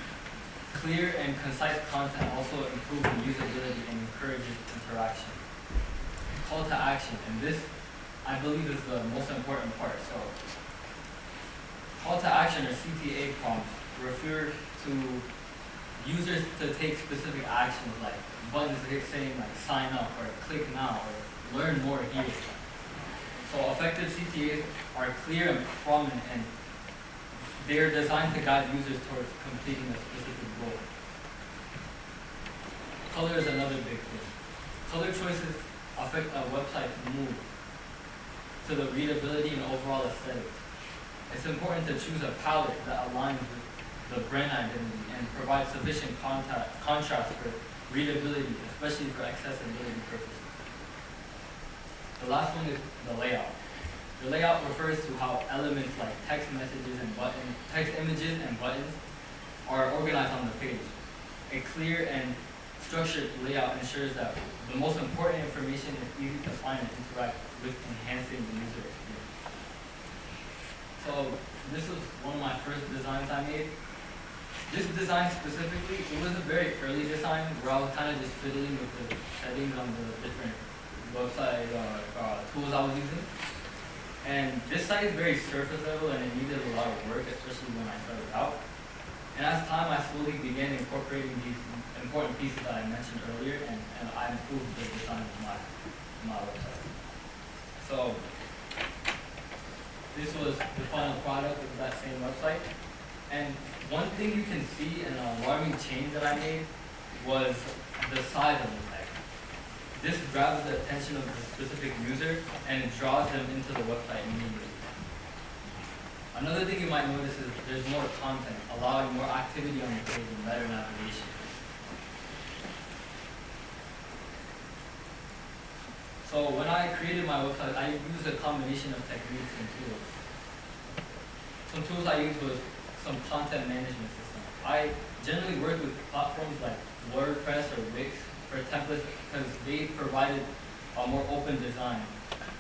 Clear and concise content also improves the usability and encourages interaction. Call to action, and this, I believe, is the most important part. So, call to action or CTA prompts refer to users to take specific actions like buttons saying like sign up or click now or learn more here. So effective CTAs are clear and prominent, and they are designed to guide users towards completing a specific goal. Color is another big thing. Color choices affect a website's mood to the readability and overall aesthetics. It's important to choose a palette that aligns with the brand identity and provides sufficient contrast for readability, especially for accessibility purposes. The last one is the layout. The layout refers to how elements like text messages and buttons, text images and buttons are organized on the page. A clear and structured layout ensures that the most important information is easy to find and interact with, enhancing the user experience. So this was one of my first designs I made. This design specifically, it was a very early design where I was kind of just fiddling with the settings on the different website tools I was using. And this site is very surface level and it needed a lot of work, especially when I started out. And as time, I slowly began incorporating these important pieces that I mentioned earlier, and I improved the design of my website. So this was the final product of that same website. And one thing you can see, an alarming change that I made, was the size of the text. This grabs the attention of the specific user and it draws them into the website immediately. Another thing you might notice is there's more content, allowing more activity on the page and better navigation. So when I created my website, I used a combination of techniques and tools. Some tools I used was some content management system. I generally work with platforms like WordPress or Wix for templates because they provided a more open design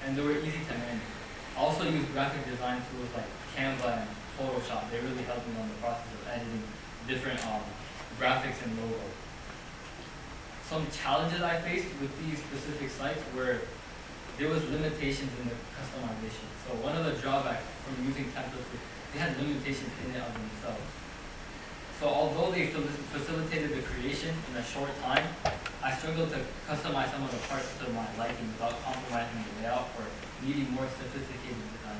and they were easy to manage. I also use graphic design tools like Canva and Photoshop. They really helped me on the process of editing different graphics and logos. Some challenges I faced with these specific sites were there was limitations in the customization. So one of the drawbacks from using templates was they had limitations in and of themselves. So although they facilitated the creation in a short time, I struggled to customize some of the parts to my liking without compromising the layout or needing more sophisticated design.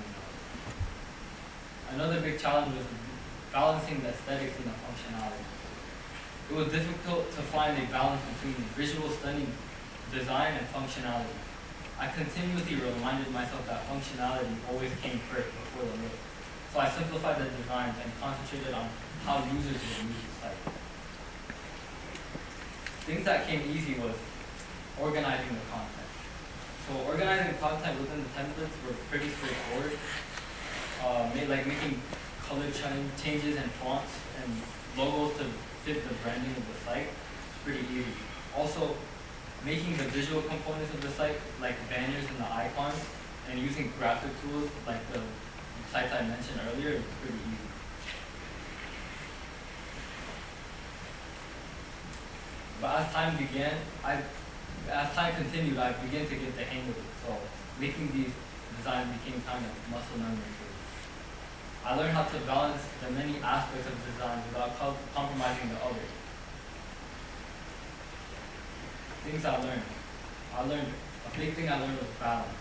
Another big challenge was balancing the aesthetics and the functionality. It was difficult to find a balance between visual stunning design and functionality. I continuously reminded myself that functionality always came first before the look. So I simplified the designs and concentrated on how users would use the site. Things that came easy was organizing the content. So organizing content within the templates were pretty straightforward. Making color changes and fonts and logos to fit the branding of the site. It's pretty easy. Also, making the visual components of the site, like banners and the icons, and using graphic tools like the sites I mentioned earlier, is pretty easy. But as time continued, I began to get the hang of it. So making these designs became kind of muscle memory for me. I learned how to balance the many aspects of design without compromising the others. Things I learned. A big thing I learned was balance.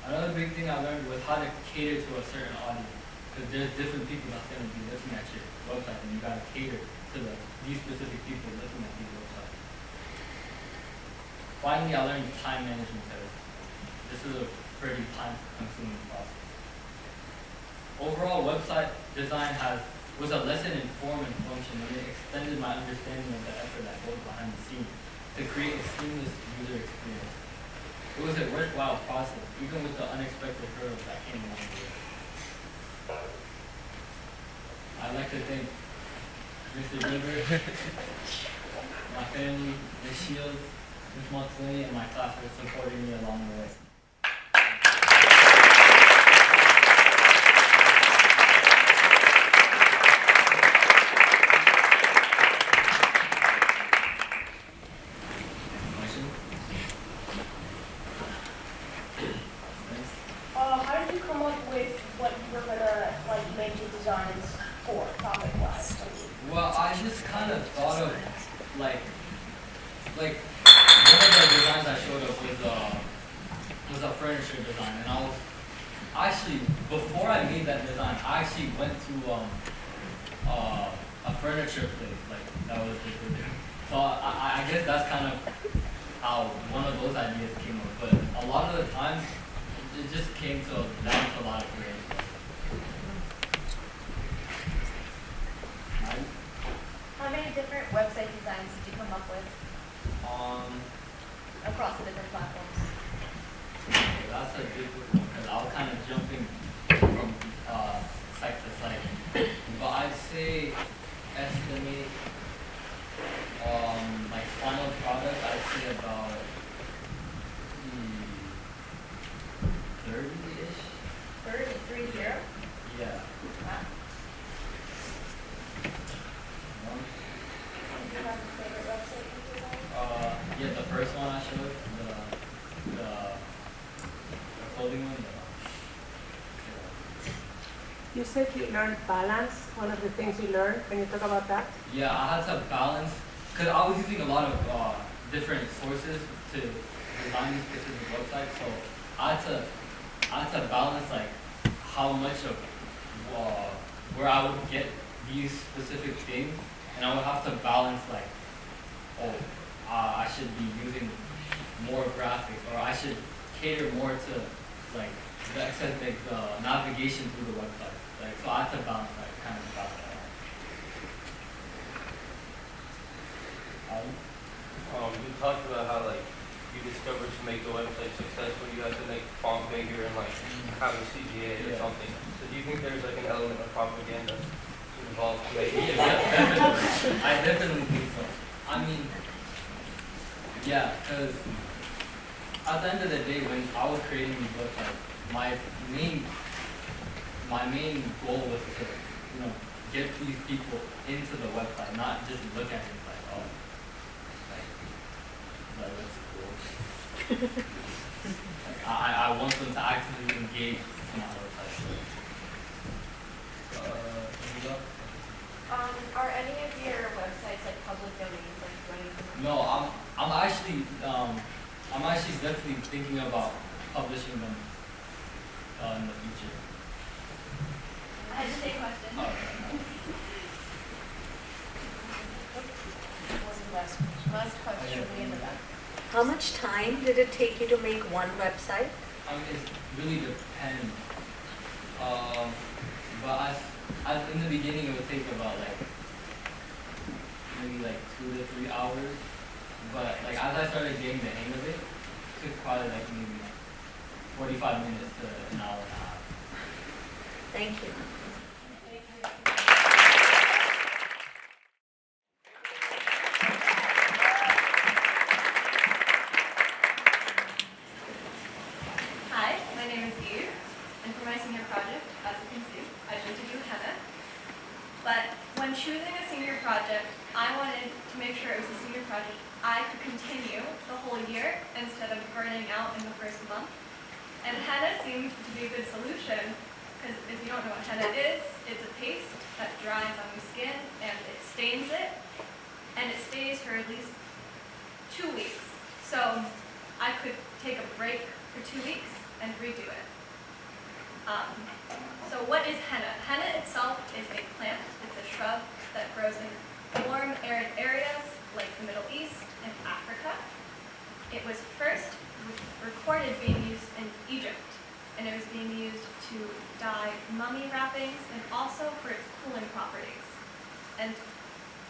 Another big thing I learned was how to cater to a certain audience. Because there's different people that's going to be looking at your website, and you got to cater to these specific people looking at these websites. Finally, I learned time management because this is a pretty time-consuming process. Overall, website design was a lesson in form and function, and it extended my understanding of the effort that goes behind the scenes to create a seamless user experience. It was a worthwhile process, even with the unexpected hurdles that came along the way. I'd like to thank Mr. River, my family, Ms. Shields, Ms. Montley, and my class for supporting me along the way. How did you come up with what you were gonna make the designs for, topic-wise? Well, I just kind of thought of like one of the designs I showed up was a furniture design, and I was actually before I made that design, I actually went to a furniture place, like that was the so I guess that's kind of how one of those ideas came up, but a lot of the times it just came to down to a lot of creative stuff. How many different website designs did you come up with across the different platforms? Okay, that's a difficult one because I was kind of jumping from site to site. But I'd say estimate like final product, I'd say about 30-ish. 30? Yeah. Wow. Do you have a favorite website you designed? Yeah, the first one I showed, the clothing one. You said you learned balance, one of the things you learned. Can you talk about that? Yeah, I had to balance, because I was using a lot of different sources to design these specific websites, so I had to balance like how much of where I would get these specific things, and I would have to balance like, I should be using more graphics, or I should cater more to like the excess, like the navigation through the website. Like, so I had to balance that kind of stuff. You talked about how like you discovered to make the website successful, you had to make the font bigger and like have a CGA or Yeah. something. So do you think there's like an element of propaganda involved to make it? Definitely. I definitely think so. I mean, yeah, because at the end of the day, when I was creating these websites, my main goal was to, get these people into the website, not just look at it like, oh, that looks cool. Like, I want them to actively engage in my website. Are any of your websites like public domains, like running? No, I'm actually definitely thinking about publishing them in the future. I had the same question. Oh, Last question, will be in the back. How much time did it take you to make one website? I mean, it really depends. But in the beginning, it would take about maybe 2 to 3 hours. But as I started getting the hang of it, it took probably maybe 45 minutes to an hour and a half. Thank you. Hi, my name is Eve, and for my senior project, as you can see, I chose to do henna. But when choosing a senior project, I wanted to make sure it was a senior project I could continue the whole year instead of burning out in the first month. And henna seemed to be a good solution, because if you don't know what henna is, it's a paste that dries on the skin and it stains it, and it stays for at least 2 weeks. So I could take a break for 2 weeks and redo it. So what is henna? Henna itself is a plant, it's a shrub that grows in warm, arid areas like the Middle East and Africa. It was first recorded being used in Egypt, and it was being used to dye mummy wrappings and also for its cooling properties. And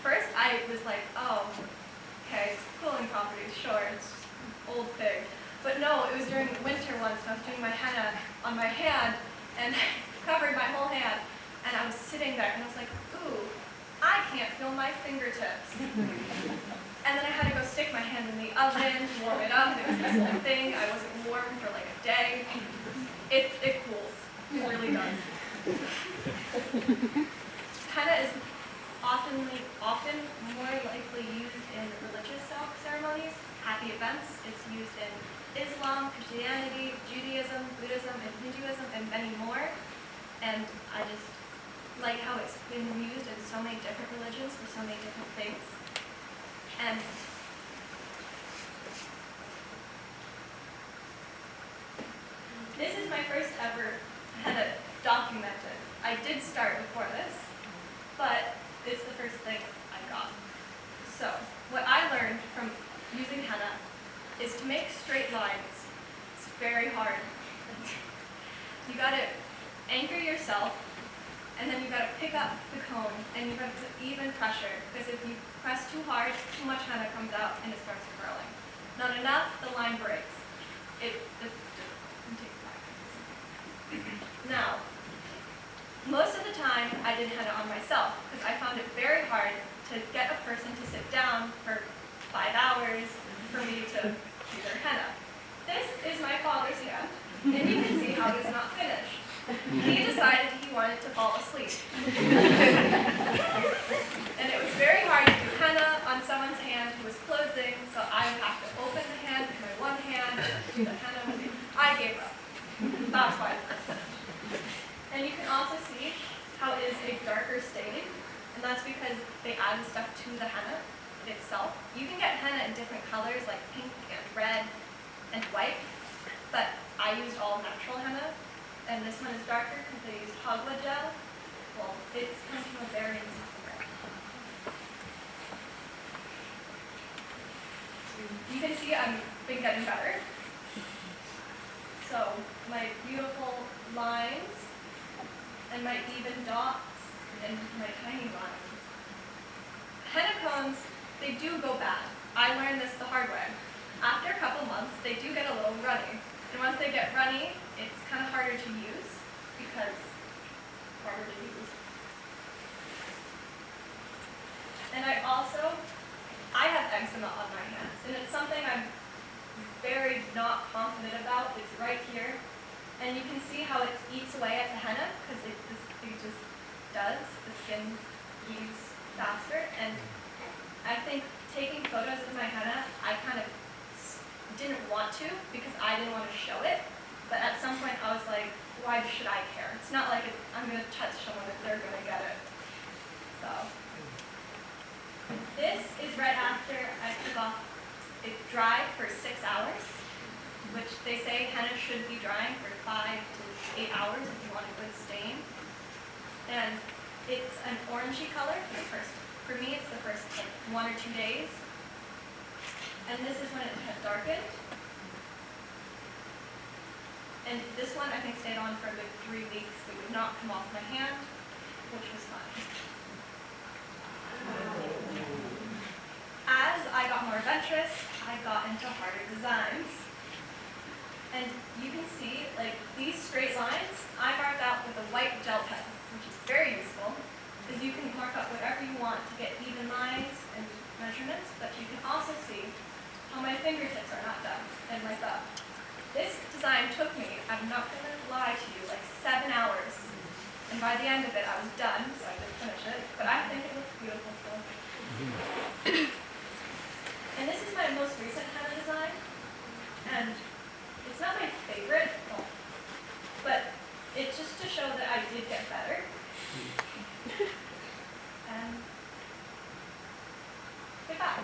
first I was like, oh, okay, it's cooling properties, sure, it's old pig. But no, it was during winter once, and I was doing my henna on my hand, and covered my whole hand, and I was sitting there, and I was like, ooh, I can't feel my fingertips. And then I had to go stick my hand in the oven to warm it up, and it was this whole thing. I wasn't warm for a day. It cools, it really does. Henna is often more likely used in religious ceremonies, happy events. It's used in Islam, Christianity, Judaism, Buddhism, and Hinduism, and many more. And I just like how it's been used in so many different religions for so many different things. And this is my first ever henna documented. I did start before this, but it's the first thing I got. So, what I learned from using henna is to make straight lines. It's very hard. You gotta anchor yourself, and then you gotta pick up the cone, and you gotta put even pressure, because if you press too hard, too much henna comes out and it starts curling. Not enough, the line breaks. It takes practice. Now, most of the time I did henna on myself, because I found it very hard to get a person to sit down for 5 hours for me to do their henna. This is my father's hand, and you can see how it's not finished. He decided he wanted to fall asleep. And it was very hard to do henna on someone's hand who was closing, so I would have to open the hand with my one hand, do the henna with it. I gave up. That's why it's not finished. And you can also see how it is a darker stain, and that's because they added stuff to the henna itself. You can get henna in different colors like pink and red and white, but I used all natural henna, and this one is darker because they used hogwood gel. Well, it comes from a berry and something. You can see I've been getting better. So my beautiful lines and my even dots and my tiny lines. Henna cones, they do go bad. I learned this the hard way. After a couple months, they do get a little runny. And once they get runny, it's kind of harder to use because it's harder to use. And I have eczema on my hands, and it's something I'm very not confident about. It's right here. And you can see how it eats away at the henna because it just does. The skin leaves faster. And I think taking photos of my henna, I kind of didn't want to because I didn't want to show it. But at some point I was like, why should I care? It's not like I'm going to touch someone if they're going to get it. So this is right after I took off. It dried for 6 hours, which they say henna should be drying for 5 to 8 hours if you want a good stain. And it's an orangey color for me it's the first like 1 or 2 days. And this is when it had darkened. And this one I think stayed on for a good 3 weeks. It would not come off my hand, which was fun. As I got more adventurous, I got into harder designs. And you can see, like, these straight lines, I marked out with a white gel pen, which is very useful, because you can mark up whatever you want to get even lines and measurements, but you can also see how my fingertips are not done and my thumb. This design took me, I'm not going to lie to you, like 7 hours. And by the end of it, I was done, so I didn't finish it, but I think it looks beautiful still. And this is my most recent henna design, and it's not my favorite, but it's just to show that I did get better. And goodbye.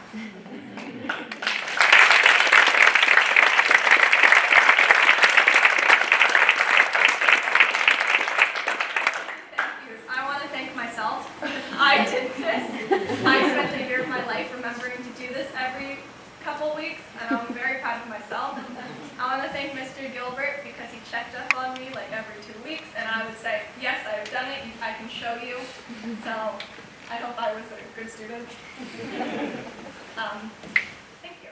I want to thank myself because I did this. I spent a year of my life remembering to do this every couple weeks, and I'm very proud of myself. I want to thank Mr. Gilbert because he checked up on me like every 2 weeks, and I would say, yes, I've done it, I can show you. So I hope I was a good student. Thank you.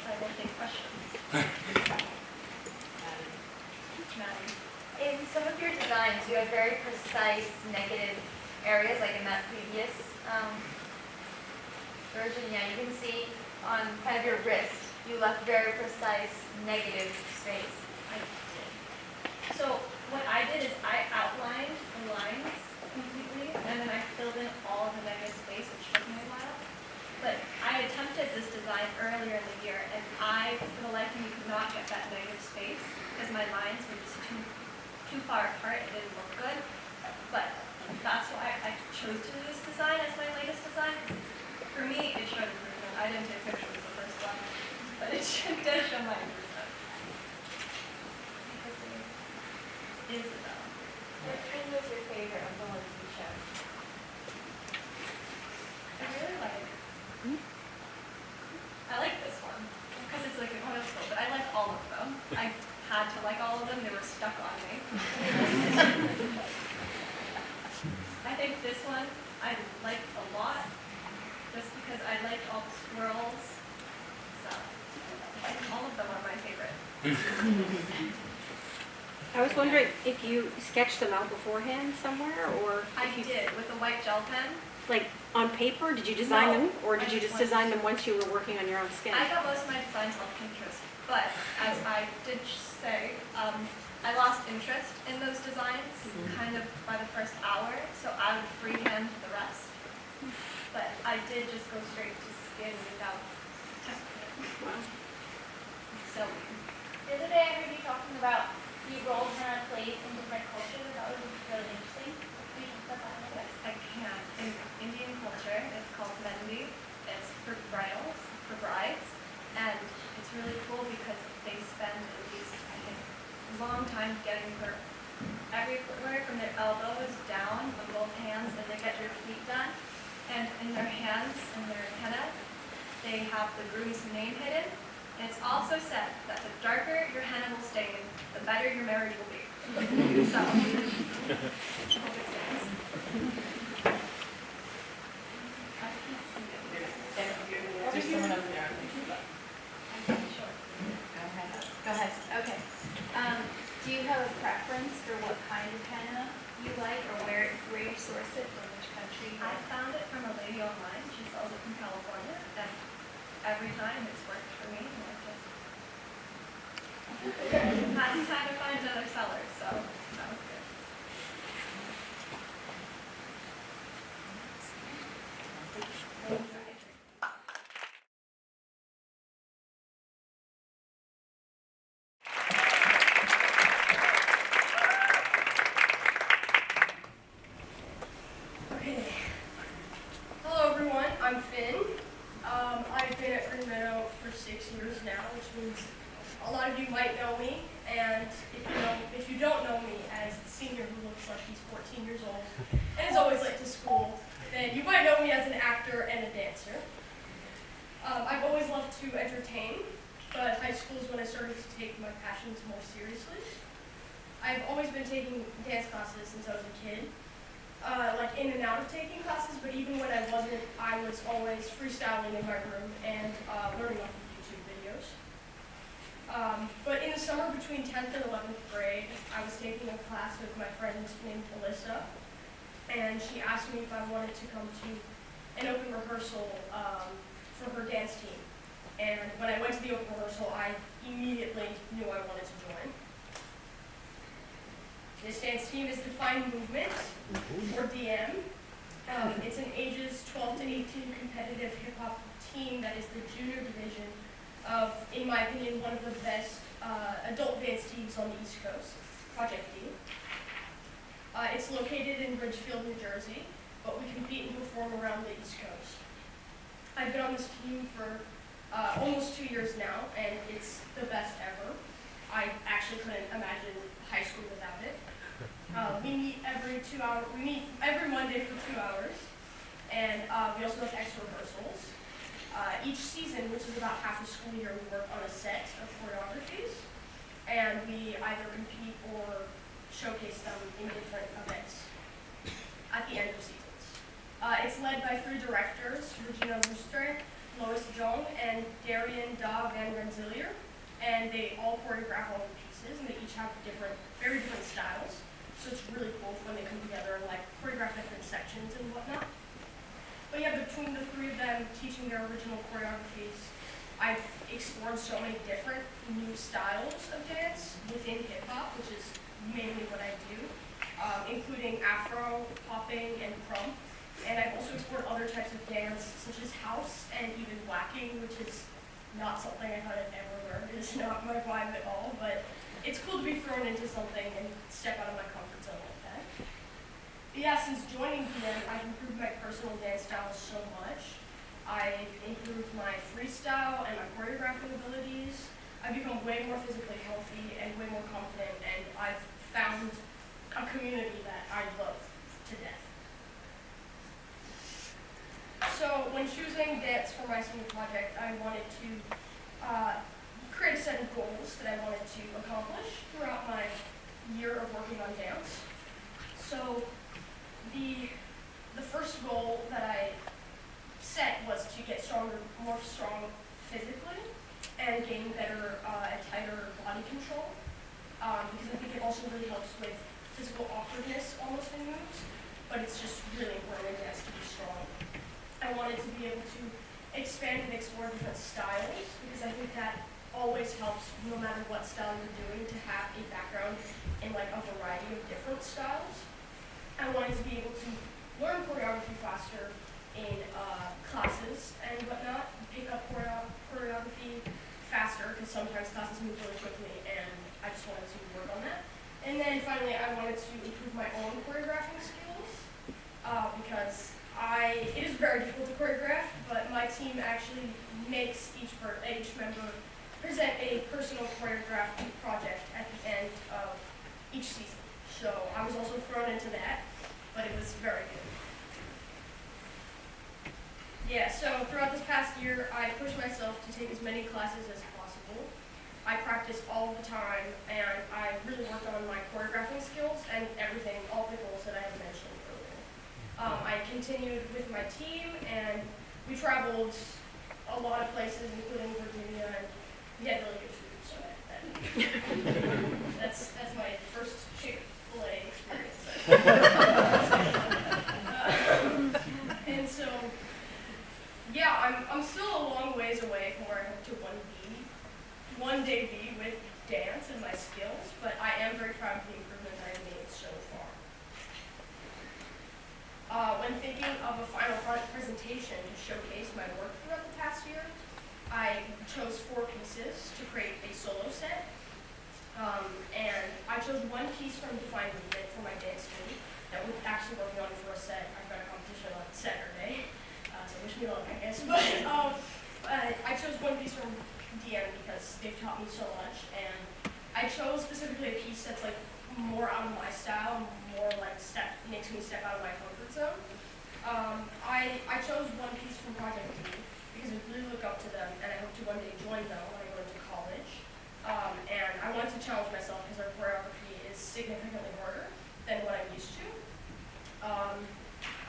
I will take questions. In some of your designs, you have very precise negative areas, like in that previous version. Yeah, you can see on kind of your wrist, you left very precise negative space. So what I did is I outlined the lines completely, and then I filled in all of the negative space, which took me a while. But I attempted this design earlier in the year, and I, for the life of me, could not get that negative space because my lines were just too far apart. It didn't look good. But that's why I chose to do this design as my latest design. For me, it showed improvement. I didn't take pictures of the first one, but it does show my improvement. Isabel. Which one was your favorite of the ones you showed? I like this one because it's like an oil spill, but I like all of them. I had to like all of them. They were stuck on me. I think this one I liked a lot just because I liked all the swirls. So all of them are my favorite. I was wondering if you sketched them out beforehand somewhere, or I did with a white gel pen. like on paper, did you design No, them, or did I you just just design them once you were working on your own skin? I got most of my designs off Pinterest, but as I did say, I lost interest in those designs kind of by the first hour, so I would freehand the rest. But I did just go straight to skin without testing it. Wow. So The other day I heard you talking about you rolled henna plates in different cultures. That was really interesting. Can you talk about that? yes, I can. In Indian culture, it's called mehendi. It's for bridals, for brides, and it's really cool because they spend at least, I think, a long time getting her everywhere from their elbows down on both hands, and they get their feet done. And in their hands and their henna, they have the groom's name hidden. And it's also said that the darker your henna will stain, the better your marriage will be. So, I hope it stands. There's someone up there. Go ahead. Okay. Do you have a preference for what kind of henna you like, or where you source it, from which country? I found it from a lady online. She sells it from California. And every time it's worked for me. And I just hadn't had to find another seller, so that was good. Okay. Hello everyone, I'm Finn. I've been at Meadow for 6 years now, which means a lot of you might know me, and if you don't know me as the senior who looks like he's 14 years old and is always late to school, then you might know me as an actor and a dancer. I've always loved to entertain, but high school is when I started to take my passions more seriously. I've always been taking dance classes since I was a kid. Like in and out of taking classes, but even when I wasn't, I was always freestyling in my room and learning off of YouTube videos. But in the summer between 10th and 11th grade, I was taking a class with my friend named Alyssa, and she asked me if I wanted to come to an open rehearsal for her dance team. And when I went to the open rehearsal, I immediately knew I wanted to join. This dance team is Defined Movement, or DM. It's an ages 12 to 18 competitive hip-hop team that is the junior division of, in my opinion, one of the best adult dance teams on the East Coast, Project D. It's located in Ridgefield, New Jersey, but we compete and perform around the East Coast. I've been on this team for almost 2 years now, and it's the best ever. I actually couldn't imagine high school without it. We meet every 2 hours. We meet every Monday for 2 hours, and we also have extra rehearsals. Each season, which is about half a school year, we work on a set of choreographies, and we either compete or showcase them in different events at the end of seasons. It's led by 3 directors, Regina Rooster, Lois Jong, and Darian Da Van Rensselaer, and they all choreograph all the pieces, and they each have very different styles. So it's really cool when they come together and like choreograph different sections and whatnot. But yeah, between the 3 of them teaching their original choreographies, I've explored so many different new styles of dance within hip hop, which is mainly what I do, including Afro, popping, and crump. And I've also explored other types of dance, such as house and even whacking, which is not something I thought I'd ever learn. It is not my vibe at all, but it's cool to be thrown into something and step out of my comfort zone like that. But yeah, since joining DM, I've improved my personal dance style so much. I've improved my freestyle and my choreographing abilities. I've become way more physically healthy and way more confident, and I've found a community that I love to death. So when choosing dance for my senior project, I wanted to create a set of goals that I wanted to accomplish throughout my year of working on dance. So the first goal that I set was to get more strong physically and gain better and tighter body control, because I think it also really helps with physical awkwardness almost in moves, but it's just really important in dance to be strong. I wanted to be able to expand and explore different styles, because I think that always helps, no matter what style you're doing, to have a background in like a variety of different styles. I wanted to be able to learn choreography faster in classes and whatnot, pick up choreography faster, because sometimes classes move really quickly, and I just wanted to work on that. And then finally, I wanted to improve my own choreographing skills, because it is very difficult to choreograph, but my team actually makes each member present a personal choreographed project at the end of each season. So I was also thrown into that, but it was very good. Yeah, so throughout this past year, I pushed myself to take as many classes as possible. I practiced all the time, and I really worked on my choreography continued with my team, and we traveled a lot of places, including Virginia, and we had really good food, so that's my first Chick-fil-A experience. And so, yeah, I'm still a long ways away from where I hope to one day be with dance and my skills, but I am very proud of the improvement I've made so far. When thinking of a final presentation to showcase my work throughout the past year, I chose 4 pieces to create a solo set. And I chose one piece from Define Movement for my dance team that we're actually working on for a set. I've got a competition on Saturday, so wish me luck, I guess. But I chose one piece from DM because they've taught me so much, and I chose specifically a piece that's like more out of my style, more like makes me step out of my comfort zone. I chose one piece from Project D because I really look up to them, and I hope to one day join them when I go into college. And I want to challenge myself because our choreography is significantly harder than what I'm used to.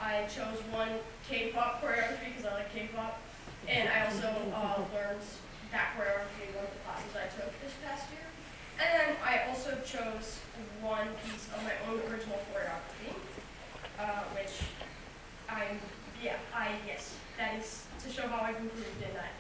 I chose one K-pop choreography because I like K-pop, and I also learned that choreography in one of the classes I took this past year. And then I also chose one piece of my own original choreography, which that is to show how I've improved in that